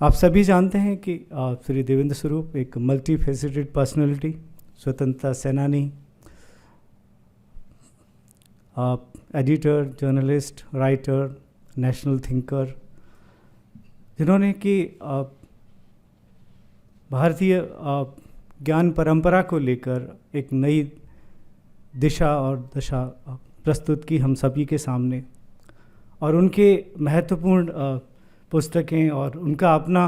आप सभी जानते हैं कि श्री देवेंद्र स्वरूप एक मल्टी फेसेटेड पर्सनैलिटी, स्वतंत्रता सेनानी, editor, journalist, writer, national thinker, जिन्होंने कि भारतीय ज्ञान परंपरा को लेकर एक नई दिशा और दशा प्रस्तुत की हम सभी के सामने। और उनके महत्वपूर्ण पुस्तकें और उनका अपना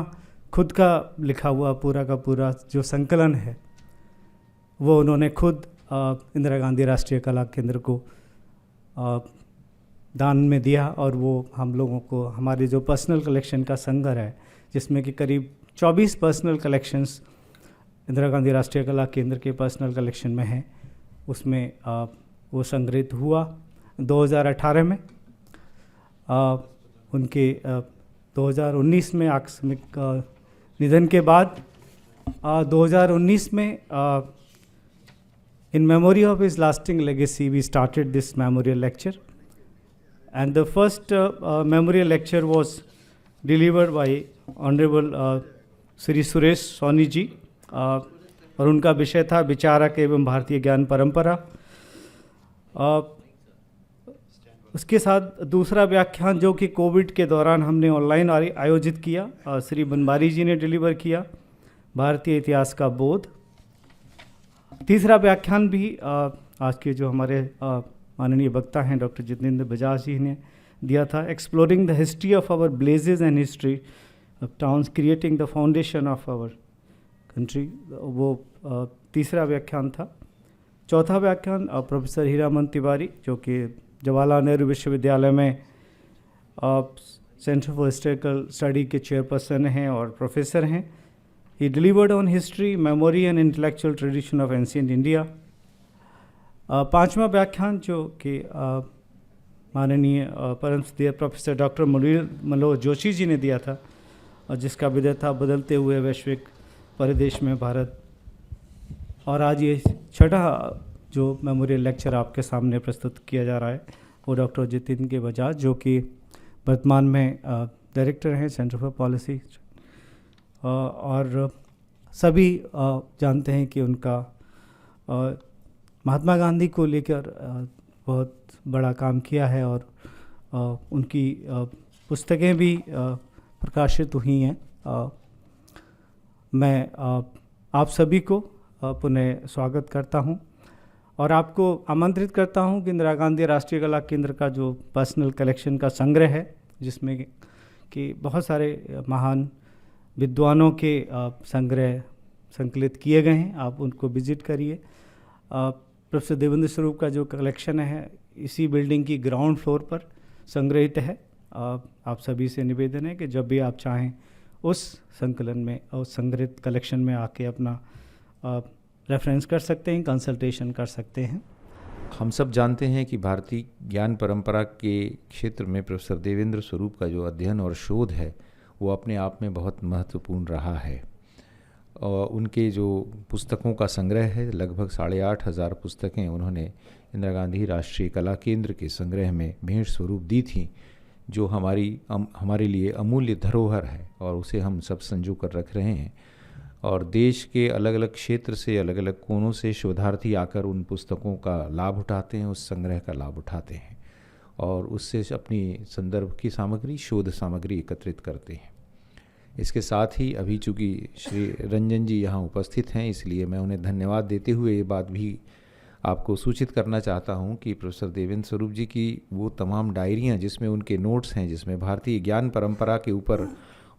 खुद का लिखा हुआ पूरा का पूरा जो संकलन है, वो उन्होंने खुद इंदिरा गांधी राष्ट्रीय कला केंद्र को दान में दिया। और वो हम लोगों को हमारे जो पर्सनल कलेक्शन का संग्रह है, जिसमें कि करीब 24 पर्सनल कलेक्शंस इंदिरा गांधी राष्ट्रीय कला केंद्र के पर्सनल कलेक्शन में हैं, उसमें वो संग्रहित हुआ 2018 में। उनके 2019 में आकस्मिक निधन के बाद 2019 में in memory of his lasting legacy we started this memorial lecture, and the first memorial lecture was delivered by Honorable Sri Suresh Soni जी, और उनका विषय था विचारक एवं भारतीय ज्ञान परंपरा। उसके साथ दूसरा व्याख्यान जो कि कोविड के दौरान हमने ऑनलाइन आयोजित किया, श्री बनवारी जी ने डिलीवर किया, भारतीय इतिहास का बोध। तीसरा व्याख्यान भी आज के जो हमारे माननीय वक्ता हैं डॉक्टर जितेंद्र बजाज जी ने दिया था, exploring the history of our places and history of towns creating the foundation of our country. वो तीसरा व्याख्यान था। चौथा व्याख्यान प्रोफेसर हीरामन तिवारी, जो कि जवाहरलाल नेहरू विश्वविद्यालय में सेंटर फॉर हिस्टोरिकल स्टडी के चेयरपर्सन हैं और प्रोफेसर हैं। He delivered on history, memory and intellectual tradition of ancient India. पांचवा व्याख्यान जो कि माननीय परम श्रद्धेय प्रोफेसर डॉक्टर मनोज जोशी जी ने दिया था, और जिसका विषय था बदलते हुए वैश्विक परिदेश में भारत। और आज ये छठा जो मेमोरियल लेक्चर आपके सामने प्रस्तुत किया जा रहा है, वो डॉक्टर जितेंद्र बजाज, जो कि वर्तमान में डायरेक्टर हैं सेंटर फॉर पॉलिसी। और सभी जानते हैं कि उनका महात्मा गांधी को लेकर बहुत बड़ा काम किया है, और उनकी पुस्तकें भी प्रकाशित हुई हैं। मैं आप सभी को पुनः स्वागत करता हूं और आपको आमंत्रित करता हूं कि इंदिरा गांधी राष्ट्रीय कला केंद्र का जो पर्सनल कलेक्शन का संग्रह है, जिसमें कि बहुत सारे महान विद्वानों के संग्रह संकलित किए गए हैं, आप उनको विजिट करिए। प्रोफेसर देवेंद्र स्वरूप का जो कलेक्शन है इसी बिल्डिंग की ग्राउंड फ्लोर पर संग्रहित है। आप सभी से निवेदन है कि जब भी आप चाहें उस संकलन में, उस संग्रहित कलेक्शन में आके अपना रेफरेंस कर सकते हैं, कंसल्टेशन कर सकते हैं। हम सब जानते हैं कि भारतीय ज्ञान परंपरा के क्षेत्र में प्रोफेसर देवेंद्र स्वरूप का जो अध्ययन और शोध है वो अपने आप में बहुत महत्वपूर्ण रहा है। और उनके जो पुस्तकों का संग्रह है, लगभग 8,500 पुस्तकें उन्होंने इंदिरा गांधी राष्ट्रीय कला केंद्र के संग्रह में भेंट स्वरूप दी थी, जो हमारे लिए अमूल्य धरोहर है और उसे हम सब संजो कर रख रहे हैं। और देश के अलग अलग क्षेत्र से, अलग अलग कोनों से शोधार्थी आकर उन पुस्तकों का लाभ उठाते हैं, उस संग्रह का लाभ उठाते हैं और उससे अपनी संदर्भ की सामग्री, शोध सामग्री एकत्रित करते हैं। इसके साथ ही अभी चूँकि श्री रंजन जी यहाँ उपस्थित हैं, इसलिए मैं उन्हें धन्यवाद देते हुए ये बात भी आपको सूचित करना चाहता हूँ कि प्रोफेसर देवेंद्र स्वरूप जी की वो तमाम डायरियाँ जिसमें उनके नोट्स हैं, जिसमें भारतीय ज्ञान परंपरा के ऊपर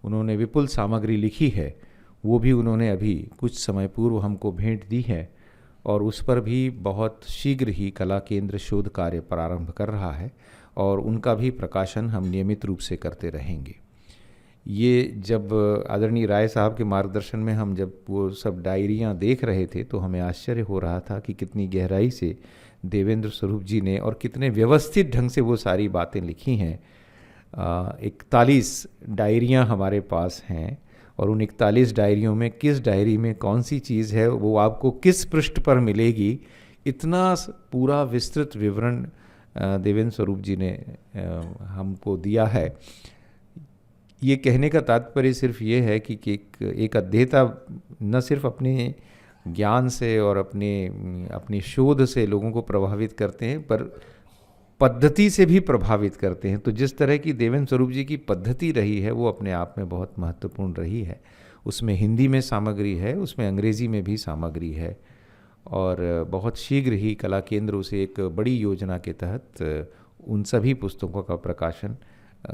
उन्होंने विपुल सामग्री लिखी है, वो भी उन्होंने अभी कुछ समय पूर्व हमको भेंट दी है। और उस पर भी बहुत शीघ्र ही कला केंद्र शोध कार्य प्रारंभ कर रहा है और उनका भी प्रकाशन हम नियमित रूप से करते रहेंगे। ये जब आदरणीय राय साहब के मार्गदर्शन में हम जब वो सब डायरियाँ देख रहे थे तो हमें आश्चर्य हो रहा था कि कितनी गहराई से देवेंद्र स्वरूप जी ने और कितने व्यवस्थित ढंग से वो सारी बातें लिखी हैं। 41 डायरियाँ हमारे पास हैं और उन 41 डायरियों में किस डायरी में कौन सी चीज़ है वो आपको किस पृष्ठ पर मिलेगी, इतना पूरा विस्तृत विवरण देवेंद्र स्वरूप जी ने हमको दिया है। ये कहने का तात्पर्य सिर्फ ये है कि एक अध्येता न सिर्फ अपने ज्ञान से और अपनी शोध से लोगों को प्रभावित करते हैं, पर पद्धति से भी प्रभावित करते हैं। तो जिस तरह की देवेंद्र स्वरूप जी की पद्धति रही है वो अपने आप में बहुत महत्वपूर्ण रही है। उसमें हिंदी में सामग्री है, उसमें अंग्रेज़ी में भी सामग्री है, और बहुत शीघ्र ही कला केंद्र उसे एक बड़ी योजना के तहत उन सभी पुस्तकों का प्रकाशन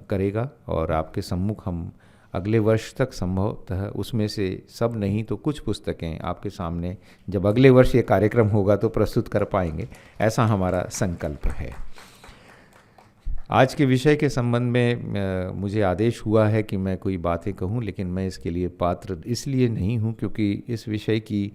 करेगा, और आपके सम्मुख हम अगले वर्ष तक संभवतः उसमें से सब नहीं तो कुछ पुस्तकें आपके सामने जब अगले वर्ष ये कार्यक्रम होगा तो प्रस्तुत कर पाएंगे, ऐसा हमारा संकल्प है। आज के विषय के संबंध में मुझे आदेश हुआ है कि मैं कोई बातें कहूं, लेकिन मैं इसके लिए पात्र इसलिए नहीं हूं क्योंकि इस विषय की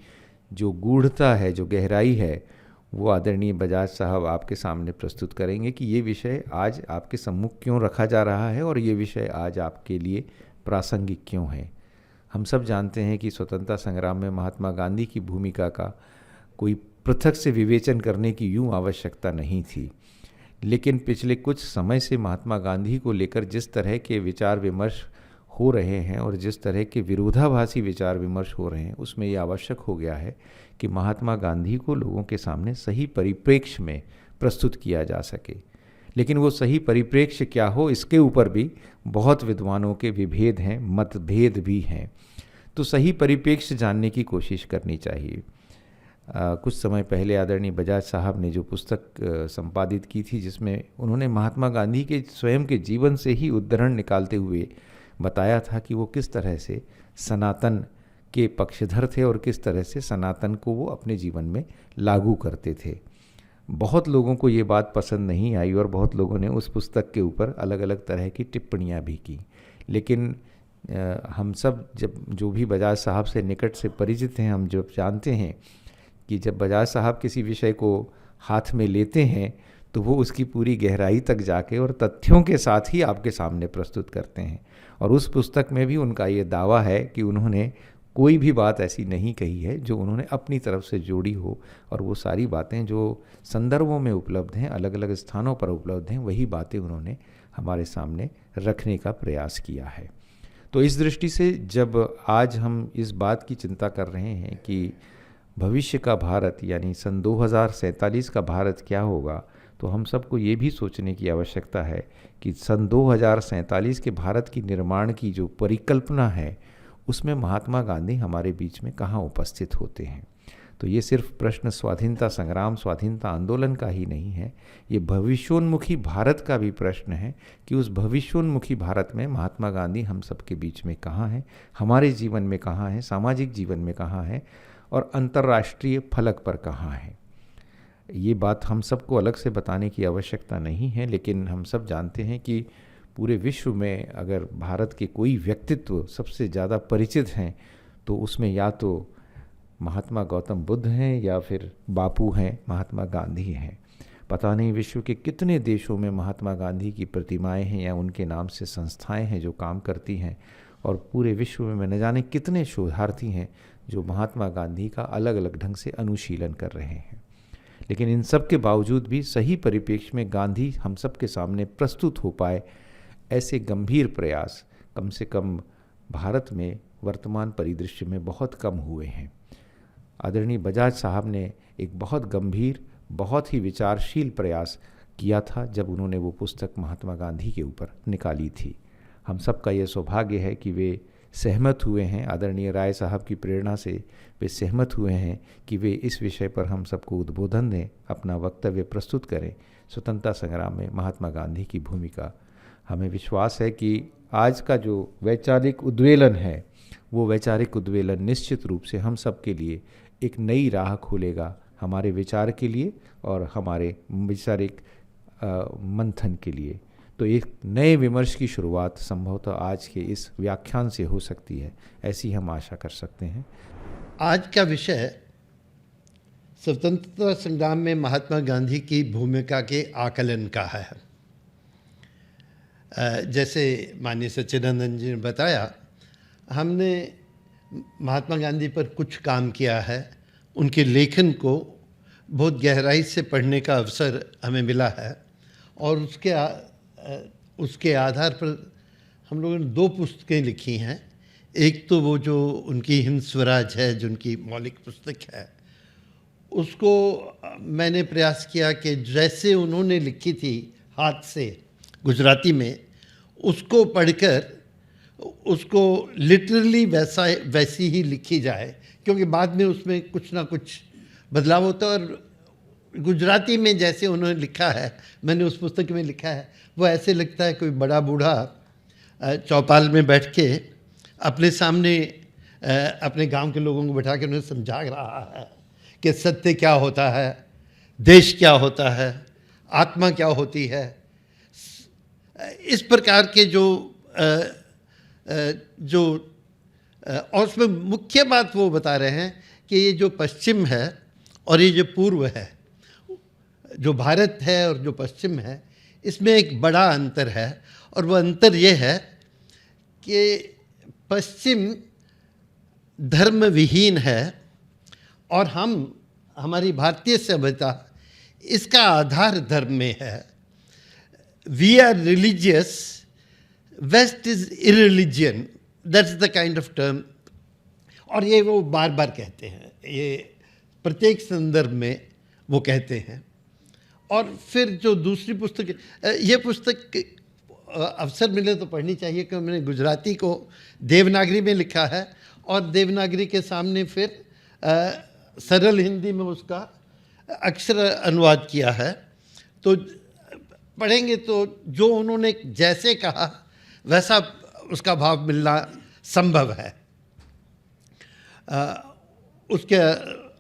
जो गूढ़ता है, जो गहराई है, वो आदरणीय बजाज साहब आपके सामने प्रस्तुत करेंगे कि ये विषय आज आपके सम्मुख क्यों रखा जा रहा है और ये विषय आज आपके लिए प्रासंगिक क्यों है। हम सब जानते हैं कि स्वतंत्रता संग्राम में महात्मा गांधी की भूमिका का कोई पृथक से विवेचन करने की यूँ आवश्यकता नहीं थी, लेकिन पिछले कुछ समय से महात्मा गांधी को लेकर जिस तरह के विचार विमर्श हो रहे हैं और जिस तरह के विरोधाभासी विचार विमर्श हो रहे हैं, उसमें ये आवश्यक हो गया है कि महात्मा गांधी को लोगों के सामने सही परिप्रेक्ष्य में प्रस्तुत किया जा सके। लेकिन वो सही परिप्रेक्ष्य क्या हो, इसके ऊपर भी बहुत विद्वानों के विभेद हैं, मतभेद भी हैं। तो सही परिप्रेक्ष्य जानने की कोशिश करनी चाहिए। कुछ समय पहले आदरणीय बजाज साहब ने जो पुस्तक संपादित की थी, जिसमें उन्होंने महात्मा गांधी के स्वयं के जीवन से ही उद्धरण निकालते हुए बताया था कि वो किस तरह से सनातन के पक्षधर थे और किस तरह से सनातन को वो अपने जीवन में लागू करते थे। बहुत लोगों को ये बात पसंद नहीं आई और बहुत लोगों ने उस पुस्तक के ऊपर अलग अलग तरह की टिप्पणियाँ भी की, लेकिन हम सब जो भी बजाज साहब से निकट से परिचित हैं, हम जब जानते हैं कि जब बजाज साहब किसी विषय को हाथ में लेते हैं तो वो उसकी पूरी गहराई तक जाके और तथ्यों के साथ ही आपके सामने प्रस्तुत करते हैं। और उस पुस्तक में भी उनका ये दावा है कि उन्होंने कोई भी बात ऐसी नहीं कही है जो उन्होंने अपनी तरफ से जोड़ी हो, और वो सारी बातें जो संदर्भों में उपलब्ध हैं, अलग अलग स्थानों पर उपलब्ध हैं, वही बातें उन्होंने हमारे सामने रखने का प्रयास किया है। तो इस दृष्टि से जब आज हम इस बात की चिंता कर रहे हैं कि भविष्य का भारत यानी सन 2047 का भारत क्या होगा, तो हम सबको ये भी सोचने की आवश्यकता है कि सन 2047 के भारत की निर्माण की जो परिकल्पना है उसमें महात्मा गांधी हमारे बीच में कहाँ उपस्थित होते हैं। तो ये सिर्फ प्रश्न स्वाधीनता संग्राम, स्वाधीनता आंदोलन का ही नहीं है, ये भविष्योन्मुखी भारत का भी प्रश्न है कि उस भविष्योन्मुखी भारत में महात्मा गांधी हम सबके बीच में कहाँ हैं, हमारे जीवन में कहाँ हैं, सामाजिक जीवन में कहाँ हैं और अंतर्राष्ट्रीय फलक पर कहाँ हैं। ये बात हम सबको अलग से बताने की आवश्यकता नहीं है, लेकिन हम सब जानते हैं कि पूरे विश्व में अगर भारत के कोई व्यक्तित्व सबसे ज़्यादा परिचित हैं तो उसमें या तो महात्मा गौतम बुद्ध हैं या फिर बापू हैं, महात्मा गांधी हैं। पता नहीं विश्व के कितने देशों में महात्मा गांधी की प्रतिमाएं हैं या उनके नाम से संस्थाएं हैं जो काम करती हैं, और पूरे विश्व में न जाने कितने शोधार्थी हैं जो महात्मा गांधी का अलग अलग ढंग से अनुशीलन कर रहे हैं। लेकिन इन सब के बावजूद भी सही परिप्रेक्ष्य में गांधी हम सब के सामने प्रस्तुत हो पाए, ऐसे गंभीर प्रयास कम से कम भारत में वर्तमान परिदृश्य में बहुत कम हुए हैं। आदरणीय बजाज साहब ने एक बहुत गंभीर, बहुत ही विचारशील प्रयास किया था जब उन्होंने वो पुस्तक महात्मा गांधी के ऊपर निकाली थी। हम सबका ये सौभाग्य है कि वे सहमत हुए हैं, आदरणीय राय साहब की प्रेरणा से वे सहमत हुए हैं कि वे इस विषय पर हम सबको उद्बोधन दें, अपना वक्तव्य प्रस्तुत करें, स्वतंत्रता संग्राम में महात्मा गांधी की भूमिका। हमें विश्वास है कि आज का जो वैचारिक उद्वेलन है वो वैचारिक उद्वेलन निश्चित रूप से हम सब के लिए एक नई राह खोलेगा, हमारे विचार के लिए और हमारे वैचारिक मंथन के लिए। तो एक नए विमर्श की शुरुआत संभवतः आज के इस व्याख्यान से हो सकती है, ऐसी हम आशा कर सकते हैं। आज का विषय स्वतंत्रता संग्राम में महात्मा गांधी की भूमिका के आकलन का है। जैसे माननीय सच्चिदानंद जी ने बताया, हमने महात्मा गांधी पर कुछ काम किया है, उनके लेखन को बहुत गहराई से पढ़ने का अवसर हमें मिला है। और उसके आधार पर हम लोगों ने 2 पुस्तकें लिखी हैं। एक तो वो जो उनकी हिंद स्वराज है, जो उनकी मौलिक पुस्तक है, उसको मैंने प्रयास किया कि जैसे उन्होंने लिखी थी हाथ से गुजराती में, उसको पढ़कर उसको लिटरली वैसी ही लिखी जाए, क्योंकि बाद में उसमें कुछ ना कुछ बदलाव होता है। और गुजराती में जैसे उन्होंने लिखा है, मैंने उस पुस्तक में लिखा है, वो ऐसे लगता है कोई बड़ा बूढ़ा चौपाल में बैठ के अपने सामने अपने गांव के लोगों को बैठा के उन्हें समझा रहा है कि सत्य क्या होता है, देश क्या होता है, आत्मा क्या होती है। इस प्रकार के और उसमें मुख्य बात वो बता रहे हैं कि ये जो पश्चिम है और ये जो पूर्व है, जो भारत है और जो पश्चिम है, इसमें एक बड़ा अंतर है। और वो अंतर ये है कि पश्चिम धर्म विहीन है और हमारी भारतीय सभ्यता इसका आधार धर्म में है। We are religious, west is irreligion, that's the kind of term. और ये वो बार बार कहते हैं, ये प्रत्येक संदर्भ में वो कहते हैं। और फिर जो दूसरी पुस्तक, ये पुस्तक अवसर मिले तो पढ़नी चाहिए, क्योंकि मैंने गुजराती को देवनागरी में लिखा है और देवनागरी के सामने फिर सरल हिंदी में उसका अक्षर अनुवाद किया है। तो पढ़ेंगे तो जो उन्होंने जैसे कहा वैसा उसका भाव मिलना संभव है। उसके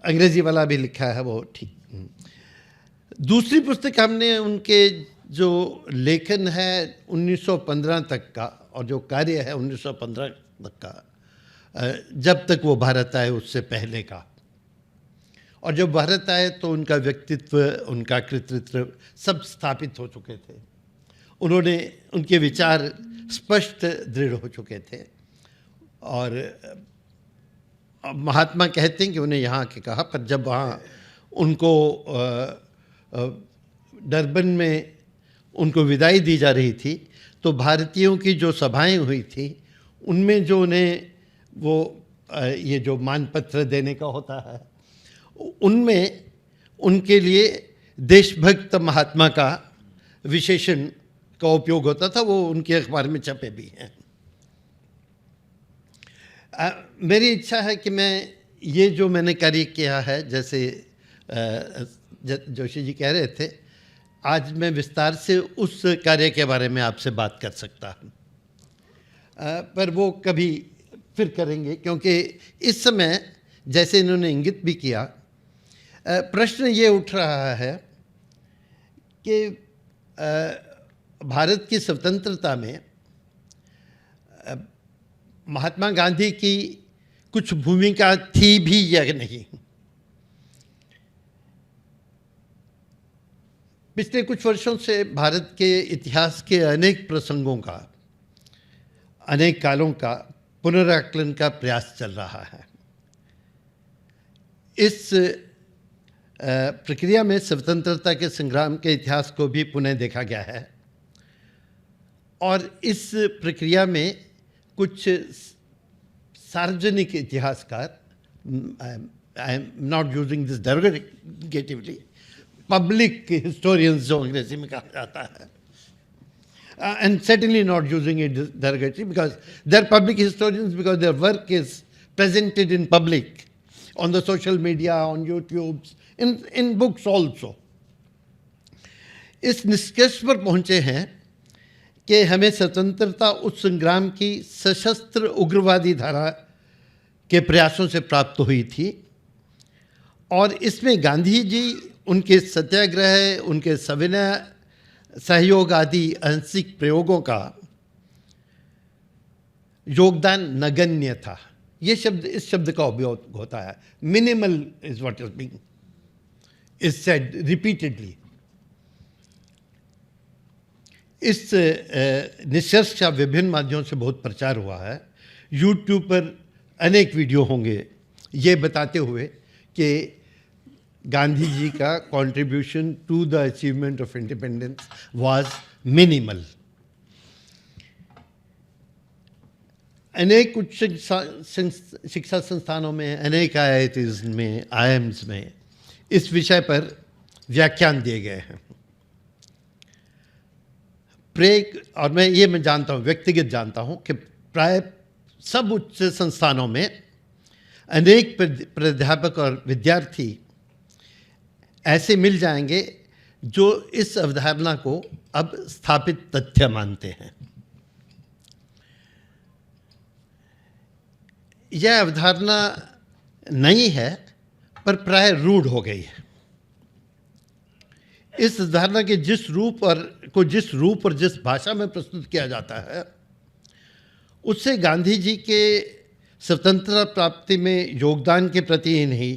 अंग्रेजी वाला भी लिखा है वो, ठीक। दूसरी पुस्तक हमने उनके जो लेखन है 1915 तक का, और जो कार्य है 1915 तक का, जब तक वो भारत आए उससे पहले का। और जब भारत आए तो उनका व्यक्तित्व, उनका कृतित्व सब स्थापित हो चुके थे। उनके विचार स्पष्ट दृढ़ हो चुके थे। और महात्मा कहते हैं कि उन्हें यहाँ के कहा, पर जब वहाँ उनको डरबन में उनको विदाई दी जा रही थी, तो भारतीयों की जो सभाएं हुई थी उनमें जो उन्हें वो ये जो मानपत्र देने का होता है, उनमें उनके लिए देशभक्त महात्मा का विशेषण का उपयोग होता था। वो उनके अखबार में छपे भी हैं। मेरी इच्छा है कि मैं ये जो मैंने कार्य किया है, जैसे जोशी जी कह रहे थे, आज मैं विस्तार से उस कार्य के बारे में आपसे बात कर सकता हूँ, पर वो कभी फिर करेंगे, क्योंकि इस समय जैसे इन्होंने इंगित भी किया, प्रश्न ये उठ रहा है कि भारत की स्वतंत्रता में महात्मा गांधी की कुछ भूमिका थी भी या नहीं। पिछले कुछ वर्षों से भारत के इतिहास के अनेक प्रसंगों का, अनेक कालों का पुनराकलन का प्रयास चल रहा है। इस प्रक्रिया में स्वतंत्रता के संग्राम के इतिहास को भी पुनः देखा गया है। और इस प्रक्रिया में कुछ सार्वजनिक इतिहासकार, I am not using this derogatively, public historians जो अंग्रेजी में कहा जाता है, and certainly not using it derogatively, because they're public historians, because their work is presented in public on the social media, on YouTube, in books also. इस निष्कर्ष पर पहुंचे हैं कि हमें स्वतंत्रता उस संग्राम की सशस्त्र उग्रवादी धारा के प्रयासों से प्राप्त हुई थी, और इसमें गांधी जी, उनके सत्याग्रह, उनके सविनय सहयोग आदि अहिंसक प्रयोगों का योगदान नगण्य था। ये शब्द, इस शब्द का उपयोग होता है, minimal is what is being is said repeatedly. इस निष्कर्ष का विभिन्न माध्यमों से बहुत प्रचार हुआ है। यूट्यूब पर अनेक वीडियो होंगे ये बताते हुए कि गांधी जी का contribution to the achievement of independence was minimal. अनेक उच्च शिक्षा संस्थानों में, अनेक IITs में, IIMs में इस विषय पर व्याख्यान दिए गए हैं। और मैं जानता हूँ, व्यक्तिगत जानता हूँ कि प्राय सब उच्च संस्थानों में अनेक प्राध्यापक और विद्यार्थी ऐसे मिल जाएंगे जो इस अवधारणा को अब स्थापित तथ्य मानते हैं। यह अवधारणा नई है पर प्राय रूढ़ हो गई है। इस अवधारणा के जिस रूप और जिस भाषा में प्रस्तुत किया जाता है, उससे गांधी जी के स्वतंत्रता प्राप्ति में योगदान के प्रति ही नहीं,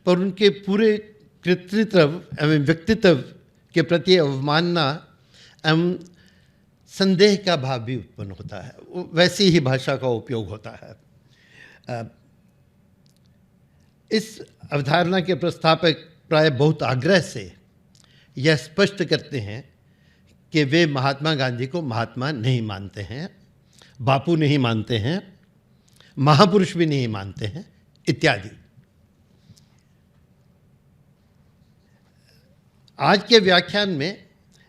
पर उनके पूरे कृतित्व एवं व्यक्तित्व के प्रति अवमानना एवं संदेह का भाव भी उत्पन्न होता है। वैसी ही भाषा का उपयोग होता है। इस अवधारणा के प्रस्तावक प्राय बहुत आग्रह से यह स्पष्ट करते हैं कि वे महात्मा गांधी को महात्मा नहीं मानते हैं, बापू नहीं मानते हैं, महापुरुष भी नहीं मानते हैं इत्यादि। आज के व्याख्यान में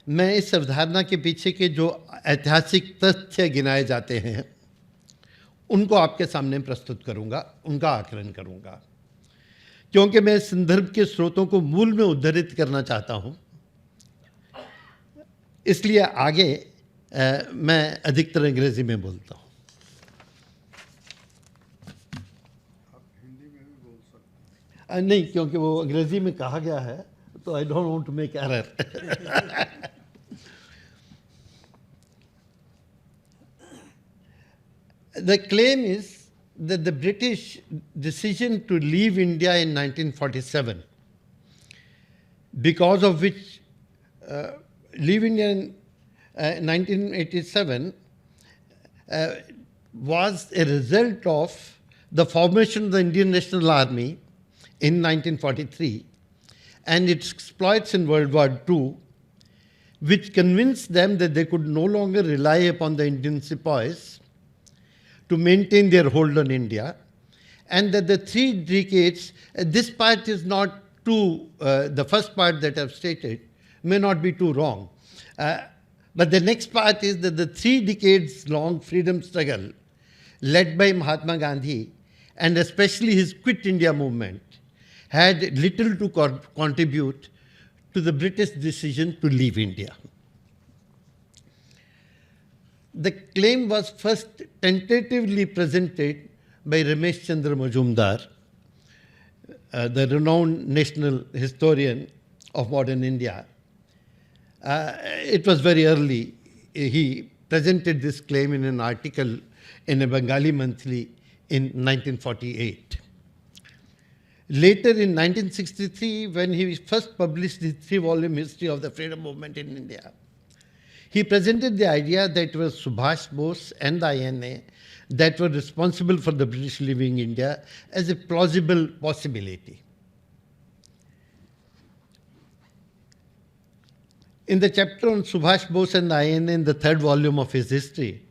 मैं इस अवधारणा के पीछे के जो ऐतिहासिक तथ्य गिनाए जाते हैं उनको आपके सामने प्रस्तुत करूंगा, उनका आकलन करूंगा, क्योंकि मैं संदर्भ के स्रोतों को मूल में उद्धृत करना चाहता हूं। इसलिए आगे मैं अधिकतर अंग्रेजी में बोलता हूं। आप हिंदी में भी बोल सकते हैं। नहीं, क्योंकि वो अंग्रेजी में कहा गया है, तो I don't want to make error. The claim is that the British decision to leave India in 1947, because of which leave India in 1987 was a result of the formation of the Indian National Army in 1943 and its exploits in World War II, which convinced them that they could no longer rely upon the Indian sepoys to maintain their hold on India, and that the 3 decades, this part is not too, the first part that I've stated may not be too wrong. But the next part is that the 3 decades long freedom struggle led by Mahatma Gandhi, and especially his Quit India movement, had little to contribute to the British decision to leave India. The claim was first tentatively presented by Ramesh Chandra Majumdar, the renowned national historian of modern India. It was very early. He presented this claim in an article in a Bengali monthly in 1948. Later, in 1963, when he first published the 3-volume history of the freedom movement in India, he presented the idea that it was Subhash Bose and the INA that were responsible for the British leaving India as a plausible possibility. In the chapter on Subhash Bose and the INA in the 3rd volume of his history,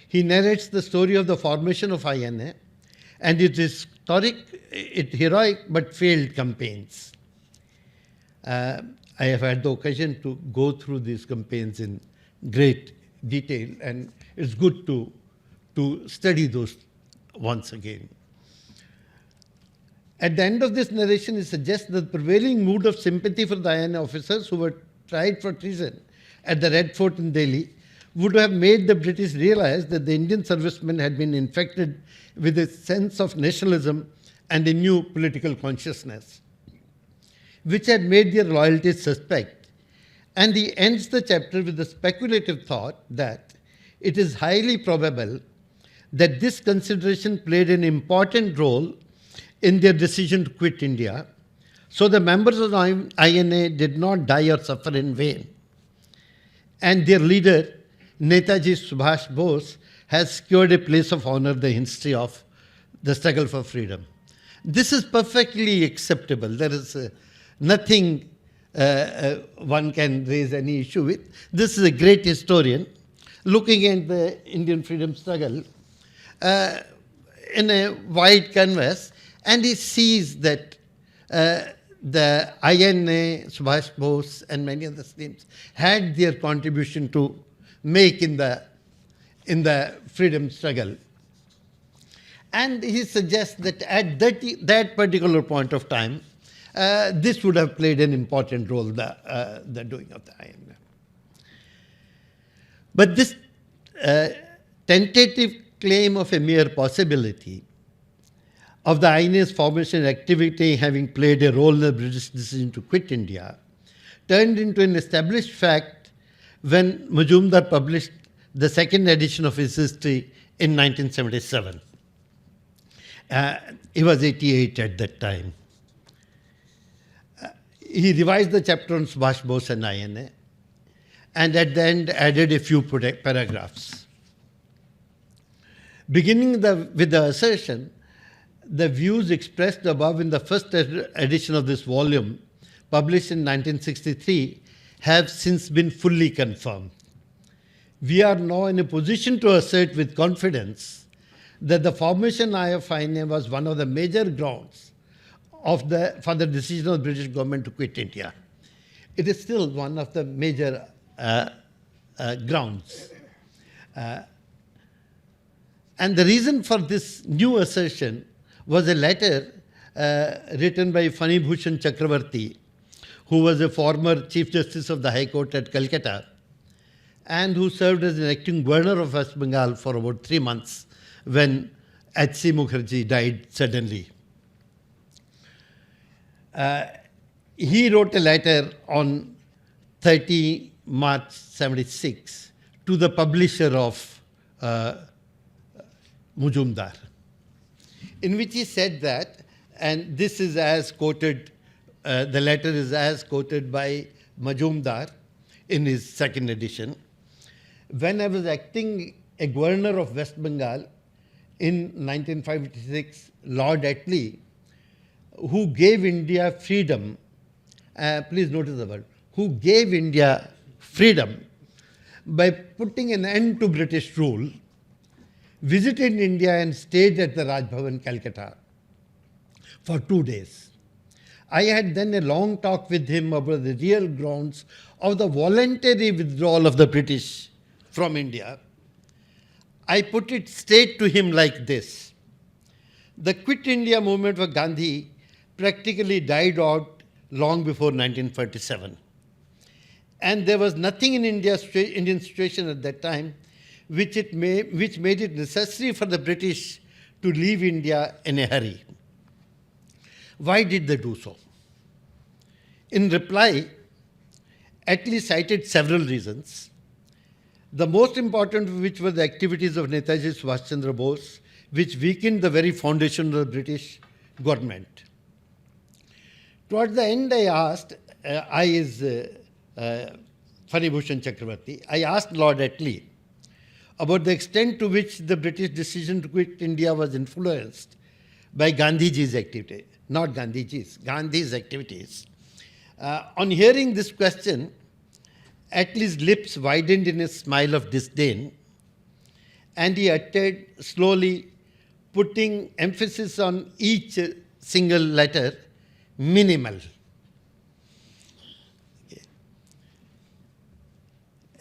he narrates the story of the formation of INA and its heroic but failed campaigns. I have had the occasion to go through these campaigns in great detail, and it's good to study those once again. At the end of this narration, he suggests that the prevailing mood of sympathy for the INA officers who were tried for treason at the Red Fort in Delhi would have made the British realize that the Indian servicemen had been infected with a sense of nationalism and a new political consciousness, which had made their loyalty suspect. And he ends the chapter with the speculative thought that it is highly probable that this consideration played an important role in their decision to quit India, so the members of the INA did not die or suffer in vain. And their leader, Netaji Subhash Bose, has secured a place of honor in the history of the struggle for freedom. This is perfectly acceptable. There is nothing one can raise any issue with. This is a great historian looking at the Indian freedom struggle in a wide canvas, and he sees that the INA, Subhash Bose, and many other teams had their contribution to make in the freedom struggle. And he suggests that at that particular point of time, this would have played an important role, the doing of the INA. But this tentative claim of a mere possibility of the INA's formation activity having played a role in the British decision to quit India turned into an established fact when Majumdar published the second edition of his history in 1977. He was 88 at that time. He revised the chapter on Subhash Bose and INA, and at the end added a few paragraphs. Beginning with the assertion, the views expressed above in the first edition of this volume, published in 1963, have since been fully confirmed. We are now in a position to assert with confidence that the formation of INA was one of the major grounds for the decision of the British government to quit India. It is still one of the major grounds. And the reason for this new assertion was a letter written by Fani Bhushan Chakravarti, who was a former Chief Justice of the High Court at Calcutta and who served as an acting governor of West Bengal for about 3 months when H.C. Mukherjee died suddenly. He wrote a letter on 30 March 76 to the publisher of Majumdar, in which he said that, and this is as quoted, the letter is as quoted by Majumdar in his second edition. When I was acting a governor of West Bengal in 1956, Lord Attlee, who gave India freedom, please notice the word, who gave India freedom by putting an end to British rule, visited India and stayed at the Raj Bhavan, Calcutta for 2 days. I had then a long talk with him about the real grounds of the voluntary withdrawal of the British from India. I put it straight to him like this. The Quit India movement of Gandhi practically died out long before 1947. And there was nothing in Indian situation at that time which made it necessary for the British to leave India in a hurry. Why did they do so? In reply, Attlee cited several reasons, the most important of which were the activities of Netaji Subhash Chandra Bose, which weakened the very foundation of the British government. Towards the end, I asked, Fani Bhushan Chakravarti, I asked Lord Attlee about the extent to which the British decision to quit India was influenced by Gandhiji's activity, not Gandhiji's, Gandhi's activities. On hearing this question, Attlee's lips widened in a smile of disdain, and he uttered slowly, putting emphasis on each single letter, minimal.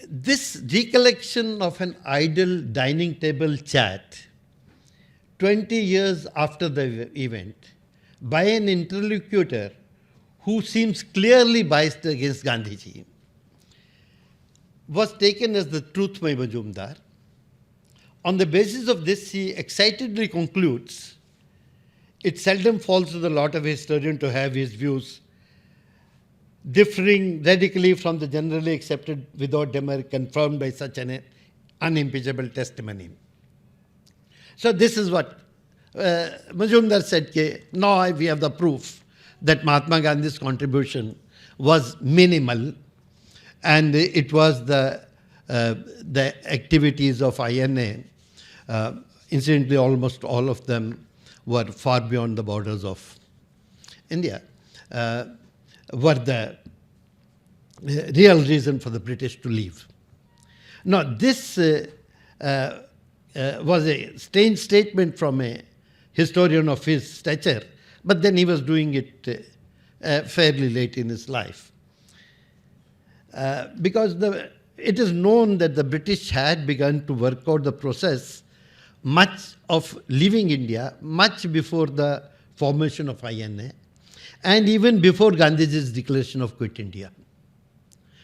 This recollection of an idle dining table chat 20 years after the event by an interlocutor who seems clearly biased against Gandhiji was taken as the truth by Majumdar. On the basis of this, he excitedly concludes, it seldom falls to the lot of a historian to have his views differing radically from the generally accepted without demur confirmed by such an unimpeachable testimony. So this is what Majumdar said, now we have the proof that Mahatma Gandhi's contribution was minimal, and it was the activities of INA. Incidentally, almost all of them were far beyond the borders of India. were the real reason for the British to leave. Now, this was a strange statement from a historian of his stature, but then he was doing it fairly late in his life. Because it is known that the British had begun to work out the process much of leaving India, much before the formation of INA, and even before Gandhiji's declaration of Quit India.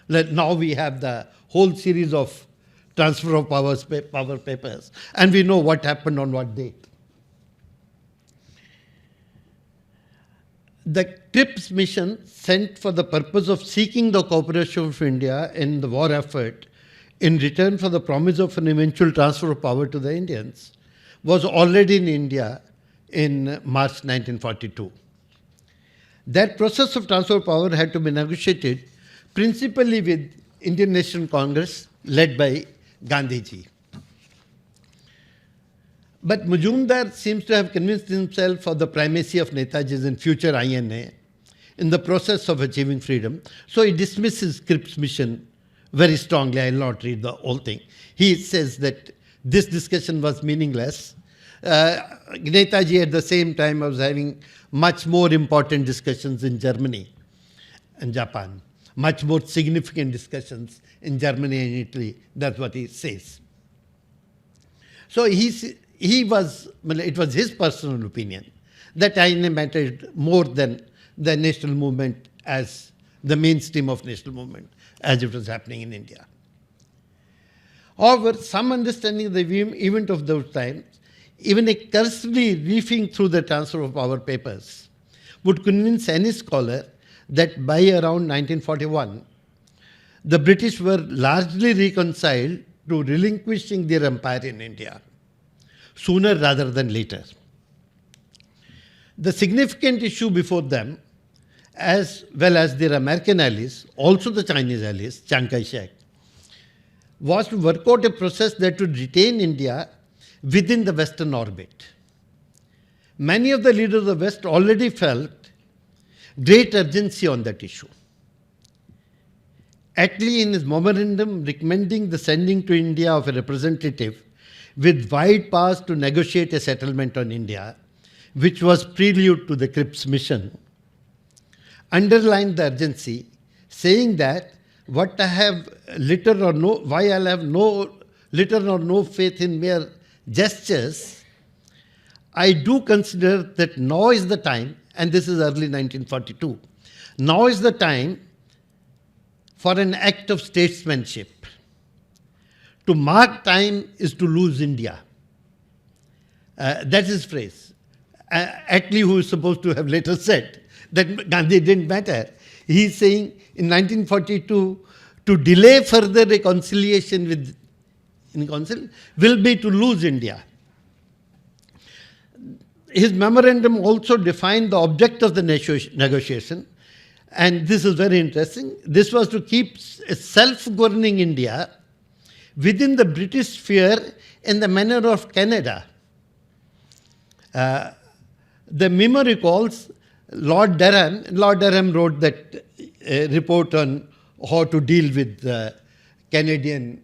Now we have the whole series of transfer of power papers, and we know what happened on what date. The Cripps mission, sent for the purpose of seeking the cooperation of India in the war effort in return for the promise of an eventual transfer of power to the Indians, was already in India in March 1942. That process of transfer of power had to be negotiated principally with Indian National Congress led by Gandhiji. But Majumdar seems to have convinced himself of the primacy of Netaji's in future INA in the process of achieving freedom. So he dismisses Cripps' mission very strongly. I will not read the whole thing. He says that this discussion was meaningless. Netaji at the same time was having much more important discussions in Germany and Japan, much more significant discussions in Germany and Italy. That's what he says. So it was his personal opinion that INA mattered more than the national movement as the mainstream of national movement as it was happening in India. However, some understanding of the event of those times, even a cursory reefing through the transfer of power papers, would convince any scholar that by around 1941, the British were largely reconciled to relinquishing their empire in India, sooner rather than later. The significant issue before them, as well as their American allies, also the Chinese allies, Chiang Kai-shek, was to work out a process that would retain India within the Western orbit. Many of the leaders of the West already felt great urgency on that issue. Attlee, in his memorandum recommending the sending to India of a representative with wide powers to negotiate a settlement on India, which was prelude to the Cripps mission, underlined the urgency, saying that what I have little or no, why I'll have no little or no faith in mere gestures, I do consider that now is the time, and this is early 1942, now is the time for an act of statesmanship. To mark time is to lose India. That's his phrase. Attlee, who is supposed to have later said that Gandhi didn't matter, he's saying in 1942, to delay further reconciliation with will be to lose India. His memorandum also defined the object of the negotiation, and this is very interesting. This was to keep a self-governing India within the British sphere in the manner of Canada. The memo recalls Lord Durham wrote that report on how to deal with Canadian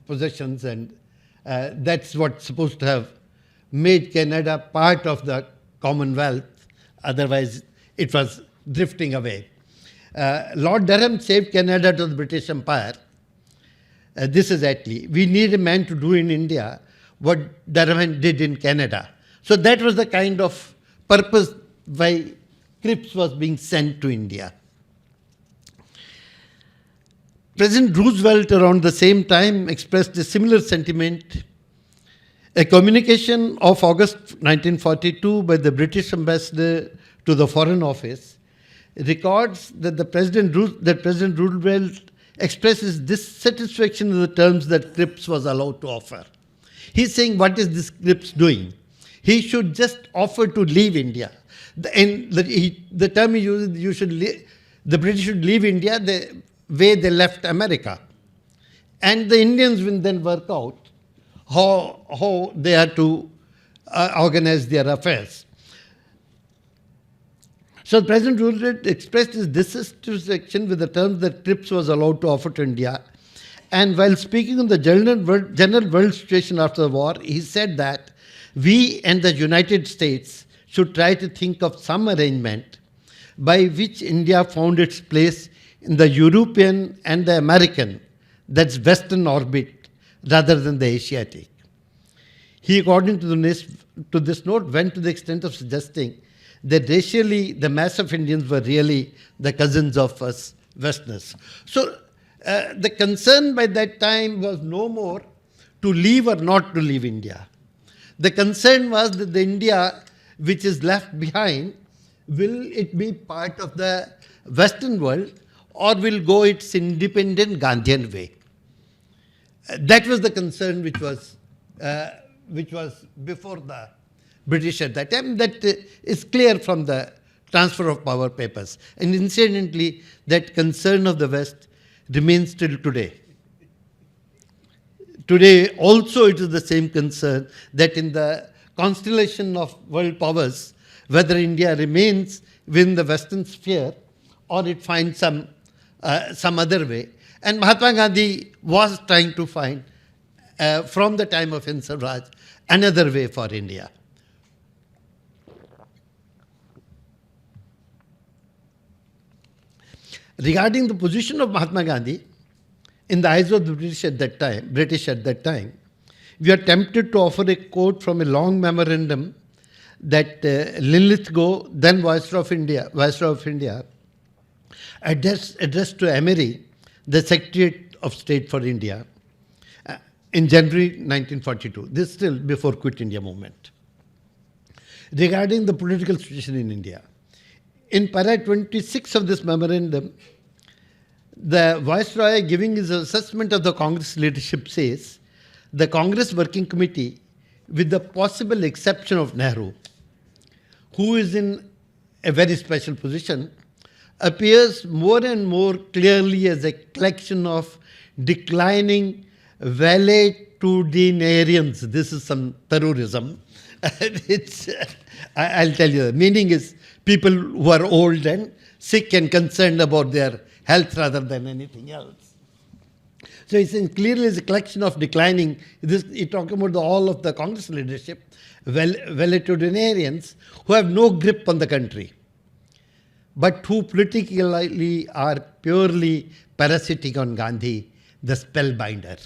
possessions, and that's what's supposed to have made Canada part of the Commonwealth. Otherwise, it was drifting away. Lord Durham saved Canada to the British Empire. This is Attlee. We need a man to do in India what Durham did in Canada. So that was the kind of purpose why Cripps was being sent to India. President Roosevelt, around the same time, expressed a similar sentiment. A communication of August 1942 by the British ambassador to the Foreign Office records that President Roosevelt expresses dissatisfaction with the terms that Cripps was allowed to offer. He's saying, what is this Cripps doing? He should just offer to leave India. The term he uses, the British should leave India the way they left America. And the Indians will then work out how they are to organize their affairs. So President Roosevelt expressed his dissatisfaction with the terms that TRIPS was allowed to offer to India. And while speaking on the general world situation after the war, he said that we and the United States should try to think of some arrangement by which India found its place in the European and the American, that's Western orbit, rather than the Asiatic. He, according to this note, went to the extent of suggesting that racially the mass of Indians were really the cousins of us Westerners. So the concern by that time was no more to leave or not to leave India. The concern was that the India which is left behind, will it be part of the Western world or will go its independent Gandhian way? That was the concern which was before the British at that time. That is clear from the transfer of power papers. And incidentally, that concern of the West remains till today. Today also it is the same concern that in the constellation of world powers, whether India remains within the Western sphere or it finds some other way. And Mahatma Gandhi was trying to find, from the time of Hind Swaraj, another way for India. Regarding the position of Mahatma Gandhi, in the eyes of the British at that time, we are tempted to offer a quote from a long memorandum that Linlithgow, then Viceroy of India, addressed to Emery, the Secretary of State for India, in January 1942. This is still before Quit India movement. Regarding the political situation in India, in para 26 of this memorandum, the Viceroy, giving his assessment of the Congress leadership, says, the Congress Working Committee, with the possible exception of Nehru, who is in a very special position, appears more and more clearly as a collection of declining valetudinarians. This is some terrorism. I'll tell you, the meaning is people who are old and sick and concerned about their health rather than anything else. So it's clearly as a collection of declining, you're talking about all of the Congress leadership, valetudinarians who have no grip on the country, but who politically are purely parasitic on Gandhi, the spellbinder.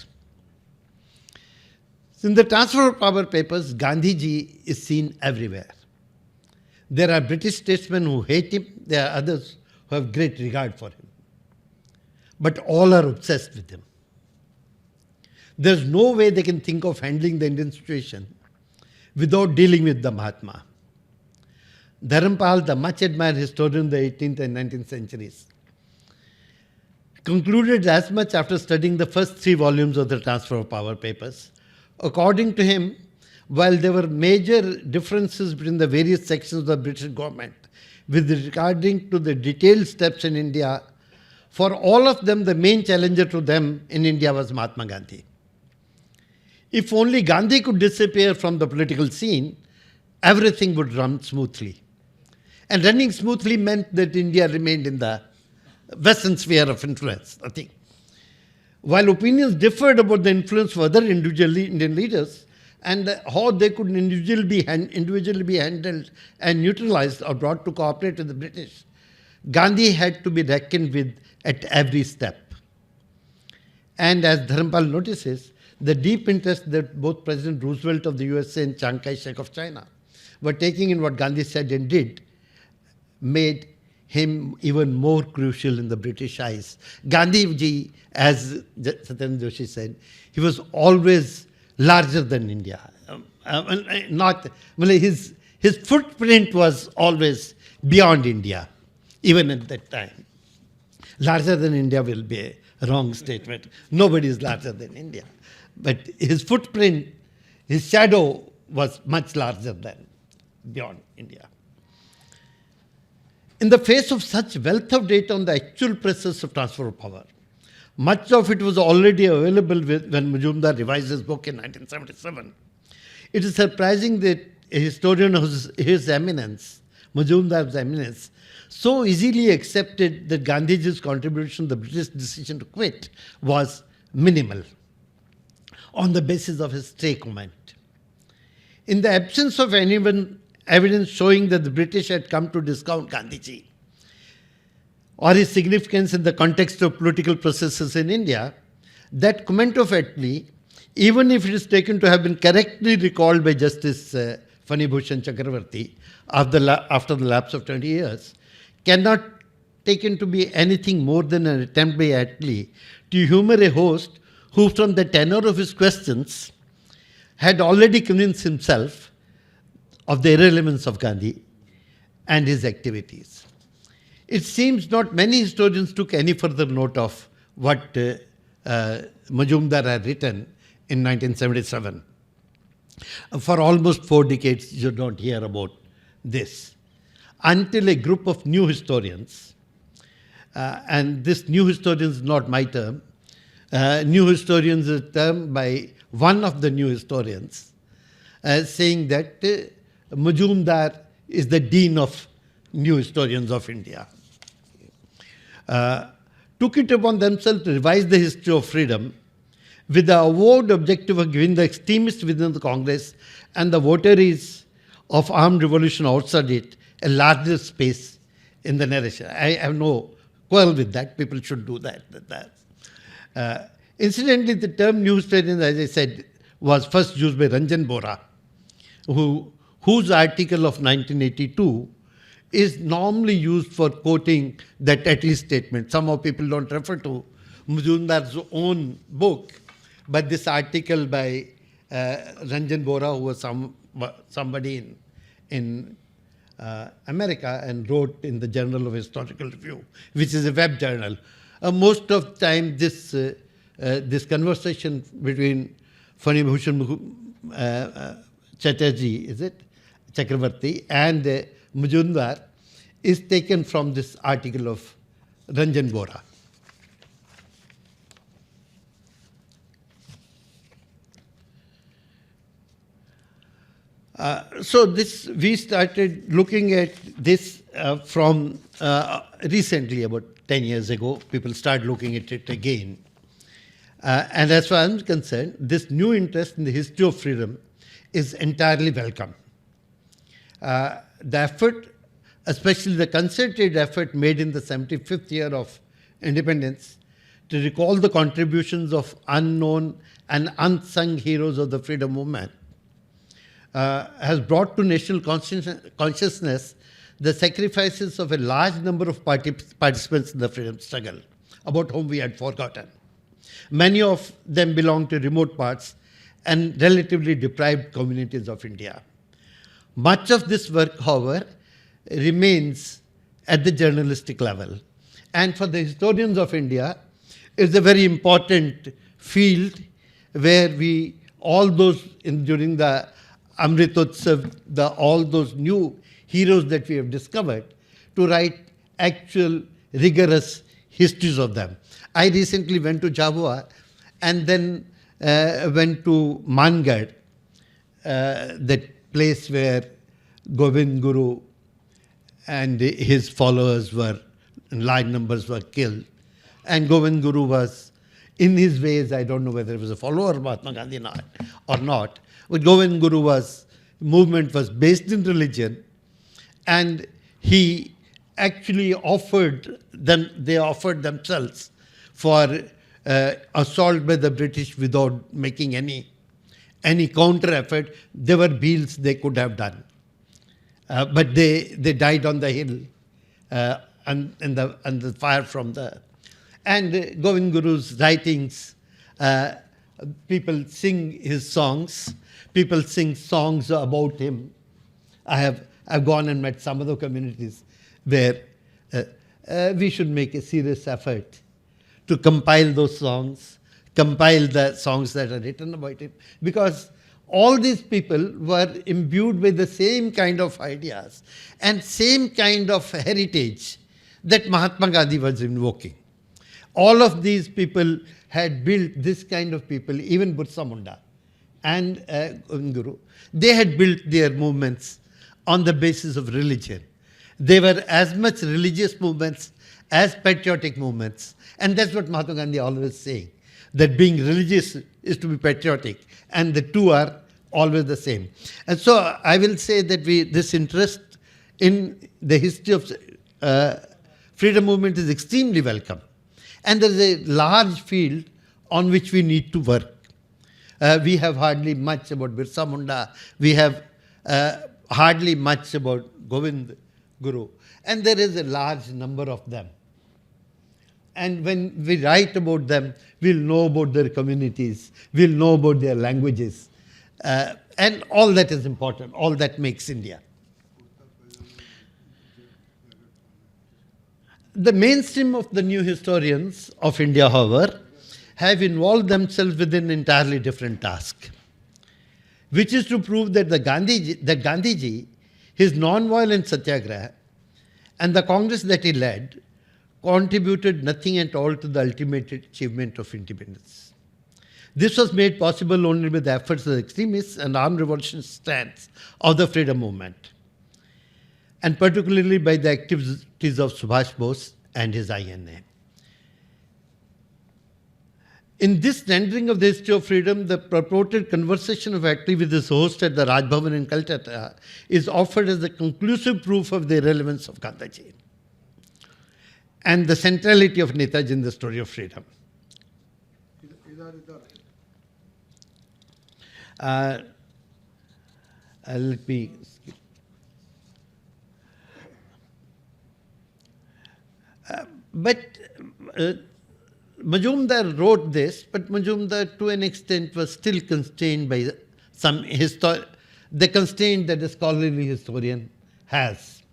In the transfer of power papers, Gandhiji is seen everywhere. There are British statesmen who hate him, there are others who have great regard for him. But all are obsessed with him. There's no way they can think of handling the Indian situation without dealing with the Mahatma. Dharampal, the much admired historian of the 18th and 19th centuries, concluded as much after studying the first 3 volumes of the Transfer of Power papers. According to him, while there were major differences between the various sections of the British government with regarding to the detailed steps in India, for all of them, the main challenger to them in India was Mahatma Gandhi. If only Gandhi could disappear from the political scene, everything would run smoothly. And running smoothly meant that India remained in the Western sphere of influence, I think. While opinions differed about the influence of other individual Indian leaders and how they could individually be handled and neutralized or brought to cooperate with the British, Gandhi had to be reckoned with at every step. And as Dharampal notices, the deep interest that both President Roosevelt of the USA and Chiang Kai-shek of China were taking in what Gandhi said and did made him even more crucial in the British eyes. Gandhiji, as Satyendra Joshi said, he was always larger than India. His footprint was always beyond India, even at that time. Larger than India will be a wrong statement. Nobody is larger than India. But his footprint, his shadow was much larger than beyond India. In the face of such wealth of data on the actual process of transfer of power, much of it was already available when Majumdar revised his book in 1977. It is surprising that a historian of his eminence Majumdar's eminence, so easily accepted that Gandhiji's contribution to the British decision to quit was minimal on the basis of his stray comment. In the absence of any evidence showing that the British had come to discount Gandhiji or his significance in the context of political processes in India, that comment of Attlee, even if it is taken to have been correctly recalled by Justice Fani Bhushan Chakravarti after the lapse of 20 years, cannot taken to be anything more than an attempt by Attlee to humor a host who, from the tenor of his questions, had already convinced himself of the irrelevance of Gandhi and his activities. It seems not many historians took any further note of what Majumdar had written in 1977. For almost 4 decades, you don't hear about this, until a group of new historians, and this new historians is not my term, new historians is a term by one of the new historians, saying that Majumdar is the dean of new historians of India. Took it upon themselves to revise the history of freedom with the avowed objective of giving the extremists within the Congress and the votaries of armed revolution outside it a larger space in the narration. I have no quarrel with that. People should do that. Incidentally, the term new historians, as I said, was first used by Ranjan Bora, whose article of 1982 is normally used for quoting that Attlee statement. Somehow people don't refer to Majumdar's own book, but this article by Ranjan Bora, who was somebody in America and wrote in the Journal of Historical Review, which is a web journal. Most of the time, this conversation between Fani Bhushan Chatterjee, is it? Chakravarti, and Majumdar is taken from this article of Ranjan Bora. So we started looking at this from recently, about 10 years ago. People started looking at it again. And as far as I'm concerned, this new interest in the history of freedom is entirely welcome. The effort, especially the concerted effort made in the 75th year of independence to recall the contributions of unknown and unsung heroes of the freedom movement, has brought to national consciousness the sacrifices of a large number of participants in the freedom struggle, about whom we had forgotten. Many of them belong to remote parts and relatively deprived communities of India. Much of this work, however, remains at the journalistic level. And for the historians of India, it's a very important field where during the Amritotsav, all those new heroes that we have discovered, to write actual rigorous histories of them. I recently went to Jhabua and then went to Mangad, that place where Govind Guru and his followers in large numbers were killed. And Govind Guru was, in his ways, I don't know whether he was a follower of Mahatma Gandhi or not, but Govind Guru movement was based in religion, and he actually they offered themselves for assault by the British without making any counter effort. There were deals they could have done. But they died on the hill and the fire from the... And Govind Guru's writings, people sing his songs, people sing songs about him. I've gone and met some of the communities where we should make a serious effort to compile those songs, compile the songs that are written about him, because all these people were imbued with the same kind of ideas and same kind of heritage that Mahatma Gandhi was invoking. All of these people had built this kind of people, even Birsa Munda and Govind Guru. They had built their movements on the basis of religion. They were as much religious movements as patriotic movements. And that's what Mahatma Gandhi always saying, that being religious is to be patriotic, and the two are always the same. And so I will say that this interest in the history of freedom movement is extremely welcome. And there is a large field on which we need to work. We have hardly much about Birsa Munda. We have hardly much about Govind Guru. And there is a large number of them. And when we write about them, we'll know about their communities, we'll know about their languages. And all that is important, all that makes India. The mainstream of the new historians of India, however, have involved themselves with an entirely different task, which is to prove that Gandhiji, his non-violent satyagraha, and the Congress that he led contributed nothing at all to the ultimate achievement of independence. This was made possible only with the efforts of the extremists and armed revolutionary strands of the freedom movement, and particularly by the activities of Subhash Bose and his INA. In this rendering of the history of freedom, the purported conversation of Attlee with his host at the Raj Bhavan in Calcutta is offered as a conclusive proof of the relevance of Gandhiji and the centrality of Netaji in the story of freedom. Let me skip. Majumdar wrote this, but Majumdar to an extent was still constrained by the constraint that a scholarly historian has.